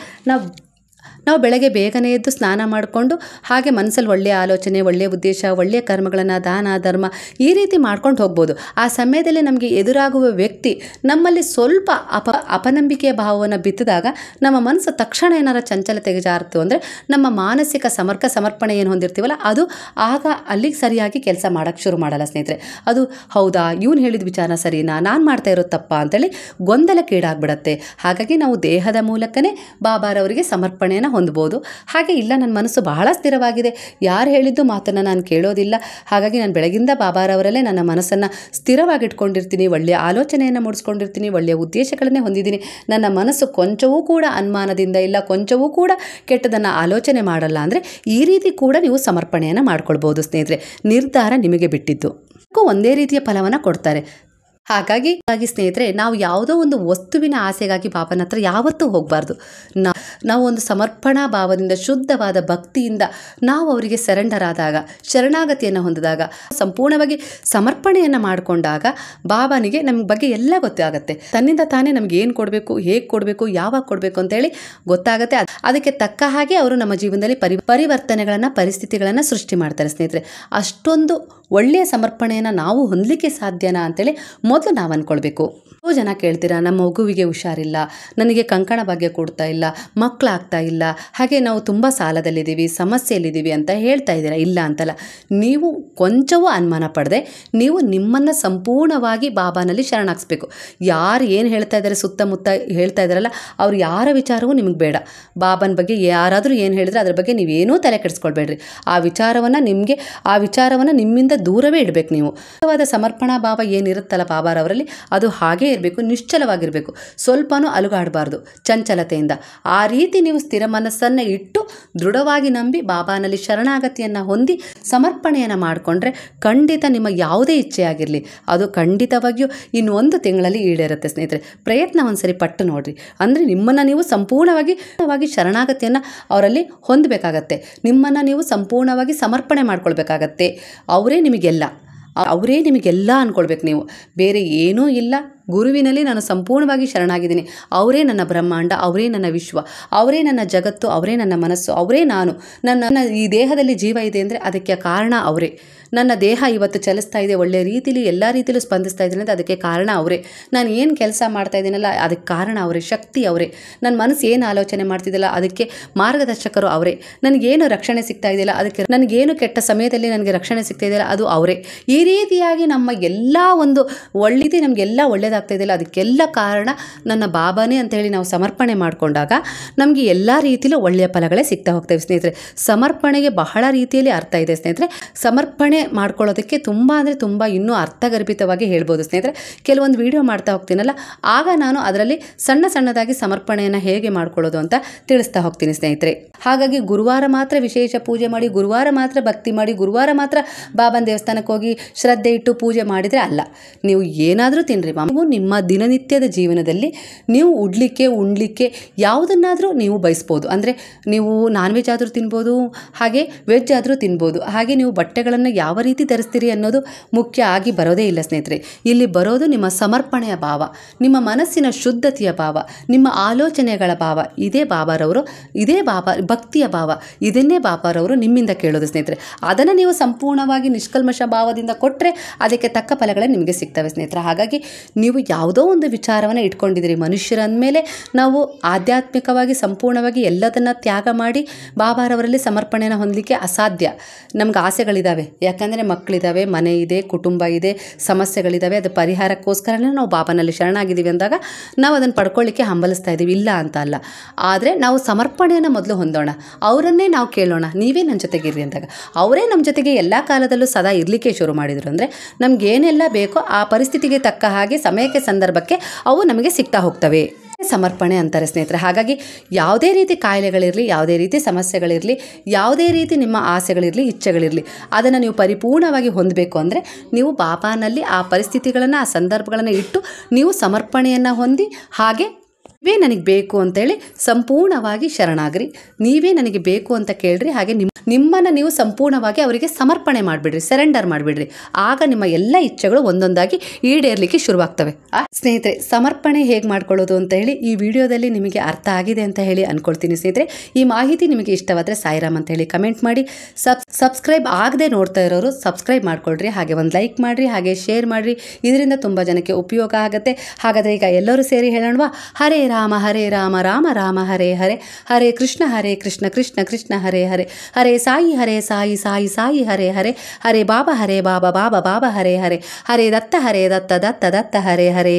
ನಾವು ಬೆಳಗ್ಗೆ ಬೇಗನೆ ಎದ್ದು ಸ್ನಾನ ಮಾಡಿಕೊಂಡು ಹಾಗೆ ಮನಸ್ಸಲ್ಲಿ ಒಳ್ಳೆಯ ಆಲೋಚನೆ, ಒಳ್ಳೆಯ ಉದ್ದೇಶ, ಒಳ್ಳೆಯ ಕರ್ಮಗಳನ್ನು, ದಾನ ಧರ್ಮ ಈ ರೀತಿ ಮಾಡ್ಕೊಂಡು ಹೋಗ್ಬೋದು. ಆ ಸಮಯದಲ್ಲಿ ನಮಗೆ ಎದುರಾಗುವ ವ್ಯಕ್ತಿ ನಮ್ಮಲ್ಲಿ ಸ್ವಲ್ಪ ಅಪನಂಬಿಕೆಯ ಭಾವವನ್ನು ಬಿತ್ತಿದಾಗ ನಮ್ಮ ಮನಸ್ಸು ತಕ್ಷಣ ಏನಾರ ಚಂಚಲತೆಗೆ ಜಾರಿತು ಅಂದರೆ ನಮ್ಮ ಮಾನಸಿಕ ಸಮರ್ಪಣೆ ಏನು ಹೊಂದಿರ್ತೀವಲ್ಲ ಅದು ಆಗ ಅಲ್ಲಿಗೆ ಸರಿಯಾಗಿ ಕೆಲಸ ಮಾಡೋಕ್ಕೆ ಶುರು ಮಾಡಲ್ಲ ಸ್ನೇಹಿತರೆ. ಅದು ಹೌದಾ, ಇವನು ಹೇಳಿದ ವಿಚಾರ ಸರಿನಾ, ನಾನು ಮಾಡ್ತಾ ಇರೋ ತಪ್ಪ ಅಂತೇಳಿ ಗೊಂದಲಕ್ಕೀಡಾಗ್ಬಿಡತ್ತೆ. ಹಾಗಾಗಿ ನಾವು ದೇಹದ ಮೂಲಕನೇ ಬಾಬಾರವರಿಗೆ ಸಮರ್ಪಣೆಯನ್ನು ಹೊಂದ್ಬೋದು. ಹಾಗೆ ಇಲ್ಲ, ನನ್ನ ಮನಸ್ಸು ಬಹಳ ಸ್ಥಿರವಾಗಿದೆ, ಯಾರು ಹೇಳಿದ್ದು ಮಾತನ್ನು ನಾನು ಕೇಳೋದಿಲ್ಲ, ಹಾಗಾಗಿ ನಾನು ಬೆಳಗಿಂದ ಬಾಬಾರವರಲ್ಲೇ ನನ್ನ ಮನಸ್ಸನ್ನು ಸ್ಥಿರವಾಗಿಟ್ಕೊಂಡಿರ್ತೀನಿ, ಒಳ್ಳೆಯ ಆಲೋಚನೆಯನ್ನು ಮೂಡಿಸ್ಕೊಂಡಿರ್ತೀನಿ, ಒಳ್ಳೆಯ ಉದ್ದೇಶಗಳನ್ನೇ ಹೊಂದಿದ್ದೀನಿ, ನನ್ನ ಮನಸ್ಸು ಕೊಂಚವೂ ಕೂಡ ಅನುಮಾನದಿಂದ ಇಲ್ಲ, ಕೊಂಚವೂ ಕೂಡ ಕೆಟ್ಟದನ್ನು ಆಲೋಚನೆ ಮಾಡಲ್ಲ ಅಂದರೆ ಈ ರೀತಿ ಕೂಡ ನೀವು ಸಮರ್ಪಣೆಯನ್ನು ಮಾಡ್ಕೊಳ್ಬೋದು ಸ್ನೇಹಿತರೆ. ನಿರ್ಧಾರ ನಿಮಗೆ ಬಿಟ್ಟಿದ್ದು. ಒಂದೇ ರೀತಿಯ ಫಲವನ್ನು ಕೊಡ್ತಾರೆ. ಹಾಗಾಗಿ ಸ್ನೇಹಿತರೆ, ನಾವು ಯಾವುದೋ ಒಂದು ವಸ್ತುವಿನ ಆಸೆಗಾಗಿ ಬಾಬನ ಹತ್ರ ಯಾವತ್ತೂ ಹೋಗಬಾರ್ದು. ನಾವು ಒಂದು ಸಮರ್ಪಣಾ ಭಾವದಿಂದ, ಶುದ್ಧವಾದ ಭಕ್ತಿಯಿಂದ ನಾವು ಅವರಿಗೆ ಸರೆಂಡರ್ ಆದಾಗ, ಶರಣಾಗತಿಯನ್ನು ಹೊಂದಿದಾಗ, ಸಂಪೂರ್ಣವಾಗಿ ಸಮರ್ಪಣೆಯನ್ನು ಮಾಡಿಕೊಂಡಾಗ ಬಾಬನಿಗೆ ನಮ್ಮ ಬಗ್ಗೆ ಎಲ್ಲ ಗೊತ್ತಾಗುತ್ತೆ. ತನ್ನಿಂದ ತಾನೇ ನಮ್ಗೆ ಏನು ಕೊಡಬೇಕು, ಹೇಗೆ ಕೊಡಬೇಕು, ಯಾವಾಗ ಕೊಡಬೇಕು ಅಂತೇಳಿ ಗೊತ್ತಾಗುತ್ತೆ. ಅದಕ್ಕೆ ತಕ್ಕ ಹಾಗೆ ಅವರು ನಮ್ಮ ಜೀವನದಲ್ಲಿ ಪರಿವರ್ತನೆಗಳನ್ನು, ಪರಿಸ್ಥಿತಿಗಳನ್ನು ಸೃಷ್ಟಿ ಮಾಡ್ತಾರೆ ಸ್ನೇಹಿತರೆ. ಅಷ್ಟೊಂದು ಒಳ್ಳೆಯ ಸಮರ್ಪಣೆಯನ್ನು ನಾವು ಹೊಂದಲಿಕ್ಕೆ ಸಾಧ್ಯನಾ ಅಂತೇಳಿ ಮೊದಲು ನಾವು ಅಂದ್ಕೊಳ್ಬೇಕು. ಎಷ್ಟೋ ಜನ ಕೇಳ್ತೀರಾ, ನಮ್ಮ ಮಗುವಿಗೆ ಹುಷಾರಿಲ್ಲ, ನನಗೆ ಕಂಕಣ ಭಾಗ್ಯ ಕೊಡ್ತಾ ಇಲ್ಲ, ಮಕ್ಕಳಾಗ್ತಾ ಇಲ್ಲ, ಹಾಗೆ ನಾವು ತುಂಬ ಸಾಲದಲ್ಲಿದ್ದೀವಿ, ಸಮಸ್ಯೆಯಲ್ಲಿದ್ದೀವಿ ಅಂತ ಹೇಳ್ತಾ ಇದ್ದೀರಾ. ಇಲ್ಲ ಅಂತಲ್ಲ, ನೀವು ಕೊಂಚವೂ ಅನುಮಾನ ಪಡದೆ ನೀವು ನಿಮ್ಮನ್ನು ಸಂಪೂರ್ಣವಾಗಿ ಬಾಬಾನಲ್ಲಿ ಶರಣಾಗಿಸ್ಬೇಕು. ಯಾರು ಏನು ಹೇಳ್ತಾ ಇದ್ದಾರೆ, ಸುತ್ತಮುತ್ತ ಹೇಳ್ತಾ ಇದ್ದಾರಲ್ಲ, ಅವ್ರು ಯಾರ ವಿಚಾರವೂ ನಿಮಗೆ ಬೇಡ. ಬಾಬನ ಬಗ್ಗೆ ಯಾರಾದರೂ ಏನು ಹೇಳಿದ್ರೆ ಅದ್ರ ಬಗ್ಗೆ ನೀವೇನೂ ತಲೆ ಕೆಡಿಸ್ಕೊಳ್ಬೇಡ್ರಿ. ಆ ವಿಚಾರವನ್ನು ನಿಮ್ಮಿಂದ ದೂರವೇ ಇಡಬೇಕು. ನೀವು ಸಮರ್ಪಣಾ ಭಾವ ಏನಿರುತ್ತಲ್ಲ ಬಾಬಾರವರಲ್ಲಿ, ಅದು ಹಾಗೇ ಇರಬೇಕು, ನಿಶ್ಚಲವಾಗಿರಬೇಕು, ಸ್ವಲ್ಪನೂ ಅಲುಗಾಡಬಾರ್ದು ಚಂಚಲತೆಯಿಂದ. ಆ ರೀತಿ ನೀವು ಸ್ಥಿರ ಮನಸ್ಸನ್ನು ಇಟ್ಟು ದೃಢವಾಗಿ ನಂಬಿ ಬಾಬಾನಲ್ಲಿ ಶರಣಾಗತಿಯನ್ನು ಹೊಂದಿ ಸಮರ್ಪಣೆಯನ್ನು ಮಾಡಿಕೊಂಡ್ರೆ ಖಂಡಿತ ನಿಮ್ಮ ಯಾವುದೇ ಇಚ್ಛೆ ಆಗಿರಲಿ ಅದು ಖಂಡಿತವಾಗಿಯೂ ಇನ್ನು 1 ತಿಂಗಳಲ್ಲಿ ಈಡೇರುತ್ತೆ ಸ್ನೇಹಿತರೆ. ಪ್ರಯತ್ನ ಒಂದ್ಸರಿ ಪಟ್ಟು ನೋಡ್ರಿ. ಅಂದರೆ ನಿಮ್ಮನ್ನು ನೀವು ಸಂಪೂರ್ಣವಾಗಿ ಶರಣಾಗತಿಯನ್ನು ಅವರಲ್ಲಿ ಹೊಂದಬೇಕಾಗತ್ತೆ. ನಿಮ್ಮನ್ನು ನೀವು ಸಂಪೂರ್ಣವಾಗಿ ಸಮರ್ಪಣೆ ಮಾಡ್ಕೊಳ್ಬೇಕಾಗತ್ತೆ. ಅವರೇ ನಿಮಗೆಲ್ಲ ಅಂದ್ಕೊಳ್ಬೇಕು. ನೀವು ಬೇರೆ ಏನೂ ಇಲ್ಲ, ಗುರುವಿನಲ್ಲಿ ನಾನು ಸಂಪೂರ್ಣವಾಗಿ ಶರಣಾಗಿದ್ದೀನಿ, ಅವರೇ ನನ್ನ ಬ್ರಹ್ಮಾಂಡ, ಅವರೇ ನನ್ನ ವಿಶ್ವ, ಅವರೇ ನನ್ನ ಜಗತ್ತು, ಅವರೇ ನನ್ನ ಮನಸ್ಸು, ಅವರೇ ನಾನು. ನನ್ನ ಈ ದೇಹದಲ್ಲಿ ಜೀವ ಇದೆ ಅಂದರೆ ಅದಕ್ಕೆ ಕಾರಣ ಅವರೇ. ನನ್ನ ದೇಹ ಇವತ್ತು ಚಲಿಸ್ತಾ ಇದೆ, ಒಳ್ಳೆಯ ರೀತಿಲಿ ಎಲ್ಲ ರೀತಿಯಲ್ಲೂ ಸ್ಪಂದಿಸ್ತಾ ಇದ್ದೀನಿ ಅಂದರೆ ಅದಕ್ಕೆ ಕಾರಣ ಅವರೇ. ನಾನು ಏನು ಕೆಲಸ ಮಾಡ್ತಾ ಇದ್ದೀನಲ್ಲ ಅದಕ್ಕೆ ಕಾರಣ ಅವರೇ, ಶಕ್ತಿ ಅವರೇ. ನನ್ನ ಮನಸ್ಸು ಏನು ಆಲೋಚನೆ ಮಾಡ್ತಿದ್ದಿಲ್ಲ ಅದಕ್ಕೆ ಮಾರ್ಗದರ್ಶಕರು ಅವರೇ. ನನಗೇನು ರಕ್ಷಣೆ ಸಿಗ್ತಾ ಇದೆಯಲ್ಲ ಅದಕ್ಕೆ, ನನಗೇನು ಕೆಟ್ಟ ಸಮಯದಲ್ಲಿ ನನಗೆ ರಕ್ಷಣೆ ಸಿಗ್ತಾ ಇದೆಯಲ್ಲ ಅದು ಅವರೇ. ಈ ರೀತಿಯಾಗಿ ನಮ್ಮ ಎಲ್ಲ ಒಂದು ನಮಗೆಲ್ಲ ಒಳ್ಳೆಯದಾಗ್ತಾ ಇದೆಯಲ್ಲ ಅದಕ್ಕೆಲ್ಲ ಕಾರಣ ನನ್ನ ಬಾಬಾನೇ ಅಂತೇಳಿ ನಾವು ಸಮರ್ಪಣೆ ಮಾಡಿಕೊಂಡಾಗ ನಮಗೆ ಎಲ್ಲ ರೀತಿಯಲ್ಲೂ ಒಳ್ಳೆಯ ಫಲಗಳೇ ಸಿಗ್ತಾ ಹೋಗ್ತವೆ ಸ್ನೇಹಿತರೆ. ಸಮರ್ಪಣೆಗೆ ಬಹಳ ರೀತಿಯಲ್ಲಿ ಅರ್ಥ ಇದೆ ಸ್ನೇಹಿತರೆ. ಸಮರ್ಪಣೆ ಮಾಡ್ಕೊಳ್ಳೋದಕ್ಕೆ ತುಂಬ ಅಂದರೆ ತುಂಬ ಇನ್ನೂ ಅರ್ಥಗರ್ಭಿತವಾಗಿ ಹೇಳ್ಬೋದು ಸ್ನೇಹಿತರೆ. ಕೆಲವೊಂದು ವಿಡಿಯೋ ಮಾಡ್ತಾ ಹೋಗ್ತೀನಲ್ಲ, ಆಗ ನಾನು ಅದರಲ್ಲಿ ಸಣ್ಣದಾಗಿ ಸಮರ್ಪಣೆಯನ್ನು ಹೇಗೆ ಮಾಡ್ಕೊಳ್ಳೋದು ಅಂತ ತಿಳಿಸ್ತಾ ಹೋಗ್ತೀನಿ ಸ್ನೇಹಿತರೆ. ಹಾಗಾಗಿ ಗುರುವಾರ ಮಾತ್ರ ವಿಶೇಷ ಪೂಜೆ ಮಾಡಿ, ಗುರುವಾರ ಮಾತ್ರ ಭಕ್ತಿ ಮಾಡಿ, ಗುರುವಾರ ಮಾತ್ರ ಬಾಬನ ದೇವಸ್ಥಾನಕ್ಕೆ ಹೋಗಿ ಶ್ರದ್ಧೆ ಇಟ್ಟು ಪೂಜೆ ಮಾಡಿದರೆ ಅಲ್ಲ. ನೀವು ಏನಾದರೂ ತಿನ್ನಿರಿ, ನೀವು ನಿಮ್ಮ ದಿನನಿತ್ಯದ ಜೀವನದಲ್ಲಿ ನೀವು ಉಣ್ಲಿಕ್ಕೆ ಯಾವುದನ್ನಾದರೂ ನೀವು ಬಯಸ್ಬೋದು. ಅಂದರೆ ನೀವು ನಾನ್ ವೆಜ್ ಆದರೂ ತಿನ್ಬೋದು, ಹಾಗೆ ವೆಜ್ ಆದರೂ ತಿನ್ಬೋದು. ಹಾಗೆ ನೀವು ಬಟ್ಟೆಗಳನ್ನು ಯಾವ ರೀತಿ ಧರಿಸ್ತೀರಿ ಅನ್ನೋದು ಮುಖ್ಯ ಆಗಿ ಬರೋದೇ ಇಲ್ಲ ಸ್ನೇಹಿತರೆ. ಇಲ್ಲಿ ಬರೋದು ನಿಮ್ಮ ಸಮರ್ಪಣೆಯ ಭಾವ, ನಿಮ್ಮ ಮನಸ್ಸಿನ ಶುದ್ಧತೆಯ ಭಾವ, ನಿಮ್ಮ ಆಲೋಚನೆಗಳ ಭಾವ. ಇದೇ ಭಕ್ತಿಯ ಭಾವ. ಇದನ್ನೇ ಬಾಬಾರವರು ನಿಮ್ಮಿಂದ ಕೇಳೋದು ಸ್ನೇಹಿತರೆ. ಅದನ್ನು ನೀವು ಸಂಪೂರ್ಣವಾಗಿ ನಿಷ್ಕಲ್ಮಶ ಭಾವದಿಂದ ಕೊಟ್ಟರೆ ಅದಕ್ಕೆ ತಕ್ಕ ಫಲಗಳೇ ನಿಮಗೆ ಸಿಗ್ತವೆ ಸ್ನೇಹಿತರೆ. ಹಾಗಾಗಿ ನೀವು ಯಾವುದೋ ಒಂದು ವಿಚಾರವನ್ನು ಇಟ್ಕೊಂಡಿದ್ದೀರಿ. ಮನುಷ್ಯರಂದಮೇಲೆ ನಾವು ಆಧ್ಯಾತ್ಮಿಕವಾಗಿ ಸಂಪೂರ್ಣವಾಗಿ ಎಲ್ಲದನ್ನು ತ್ಯಾಗ ಮಾಡಿ ಬಾಬಾರವರಲ್ಲಿ ಸಮರ್ಪಣೆಯನ್ನು ಹೊಂದಲಿಕ್ಕೆ ಅಸಾಧ್ಯ. ನಮ್ಗೆ ಆಸೆಗಳಿದ್ದಾವೆ, ಯಾಕಂದರೆ ಯಾಕಂದರೆ ಮಕ್ಕಳಿದ್ದಾವೆ, ಮನೆ ಇದೆ, ಕುಟುಂಬ ಇದೆ, ಸಮಸ್ಯೆಗಳಿದ್ದಾವೆ, ಅದು ಪರಿಹಾರಕ್ಕೋಸ್ಕರನೇ ನಾವು ಬಾಬಾನಲ್ಲಿ ಶರಣಾಗಿದ್ದೀವಿ ಅಂದಾಗ ನಾವು ಅದನ್ನು ಪಡ್ಕೊಳ್ಳಿಕ್ಕೆ ಹಂಬಲಿಸ್ತಾ ಇದ್ದೀವಿ, ಇಲ್ಲ ಅಂತ ಅಲ್ಲ. ಆದರೆ ನಾವು ಸಮರ್ಪಣೆಯನ್ನು ಮೊದಲು ಹೊಂದೋಣ, ಅವರನ್ನೇ ನಾವು ಕೇಳೋಣ, ನೀವೇ ನನ್ನ ಜೊತೆಗಿರ್ರಿ ಅಂದಾಗ ಅವರೇ ನಮ್ಮ ಜೊತೆಗೆ ಎಲ್ಲ ಕಾಲದಲ್ಲೂ ಸದಾ ಇರಲಿಕ್ಕೆ ಶುರು ಮಾಡಿದರು ಅಂದರೆ ನಮಗೇನೆಲ್ಲ ಬೇಕೋ ಆ ಪರಿಸ್ಥಿತಿಗೆ ತಕ್ಕ ಹಾಗೆ ಸಮಯಕ್ಕೆ ಸಂದರ್ಭಕ್ಕೆ ಅವು ನಮಗೆ ಸಿಗ್ತಾ ಹೋಗ್ತವೆ. ಸಮರ್ಪಣೆ ಅಂತಾರೆ ಸ್ನೇಹಿತರೆ. ಹಾಗಾಗಿ ಯಾವುದೇ ರೀತಿ ಕಾಯಿಲೆಗಳಿರಲಿ, ಯಾವುದೇ ರೀತಿ ಸಮಸ್ಯೆಗಳಿರಲಿ, ಯಾವುದೇ ರೀತಿ ನಿಮ್ಮ ಆಸೆಗಳಿರಲಿ, ಇಚ್ಛೆಗಳಿರಲಿ, ಅದನ್ನು ನೀವು ಪರಿಪೂರ್ಣವಾಗಿ ಹೊಂದಬೇಕು ಅಂದರೆ ನೀವು ಬಾಬಾನಲ್ಲಿ ಆ ಪರಿಸ್ಥಿತಿಗಳನ್ನು, ಆ ಸಂದರ್ಭಗಳನ್ನು ಇಟ್ಟು ನೀವು ಸಮರ್ಪಣೆಯನ್ನು ಹೊಂದಿ, ಹಾಗೆ ನೀವೇ ನನಗೆ ಬೇಕು ಅಂತೇಳಿ ಸಂಪೂರ್ಣವಾಗಿ ಶರಣಾಗ್ರಿ, ನೀವೇ ನನಗೆ ಬೇಕು ಅಂತ ಕೇಳ್ರಿ. ಹಾಗೆ ನಿಮ್ಮನ್ನು ನೀವು ಸಂಪೂರ್ಣವಾಗಿ ಅವರಿಗೆ ಸಮರ್ಪಣೆ ಮಾಡಿಬಿಡ್ರಿ, ಸರೆಂಡರ್ ಮಾಡಿಬಿಡ್ರಿ. ಆಗ ನಿಮ್ಮ ಎಲ್ಲ ಇಚ್ಛೆಗಳು ಒಂದೊಂದಾಗಿ ಈಡೇರಲಿಕ್ಕೆ ಶುರುವಾಗ್ತವೆ. ಸ್ನೇಹಿತರೆ, ಸಮರ್ಪಣೆ ಹೇಗೆ ಮಾಡ್ಕೊಳ್ಳೋದು ಅಂತ ಹೇಳಿ ಈ ವಿಡಿಯೋದಲ್ಲಿ ನಿಮಗೆ ಅರ್ಥ ಆಗಿದೆ ಅಂತ ಹೇಳಿ ಅಂದ್ಕೊಳ್ತೀನಿ. ಸ್ನೇಹಿತರೆ, ಈ ಮಾಹಿತಿ ನಿಮಗೆ ಇಷ್ಟವಾದರೆ ಸಾಯಿರಾಮ್ ಅಂತ ಹೇಳಿ ಕಮೆಂಟ್ ಮಾಡಿ. ಸಬ್ಸ್ಕ್ರೈಬ್ ಆಗದೆ ನೋಡ್ತಾ ಇರೋರು ಸಬ್ಸ್ಕ್ರೈಬ್ ಮಾಡ್ಕೊಳ್ರಿ, ಹಾಗೆ ಒಂದು ಲೈಕ್ ಮಾಡಿರಿ, ಹಾಗೆ ಶೇರ್ ಮಾಡಿರಿ. ಇದರಿಂದ ತುಂಬ ಜನಕ್ಕೆ ಉಪಯೋಗ ಆಗುತ್ತೆ. ಹಾಗಾದರೆ ಈಗ ಎಲ್ಲರೂ ಸೇರಿ ಹೇಳೋಣವಾ? ಹರೇ ರಾಮ ರಾಮ ರಾಮ ಹರೇ ಹರೇ, ಹರೇ ಕೃಷ್ಣ ಕೃಷ್ಣ ಕೃಷ್ಣ ಹರೇ ಹರೇ, ಹರೇ ಸಾಯಿ ಸಾಯಿ ಹರೇ ಹರೇ, ಹರೇ ಬಾಬಾ ಬಾಬಾ ಬಾಬಾ ಹರೇ ಹರೇ, ಹರೇ ದತ್ತ ದತ್ತ ಹರೇ ಹರೇ.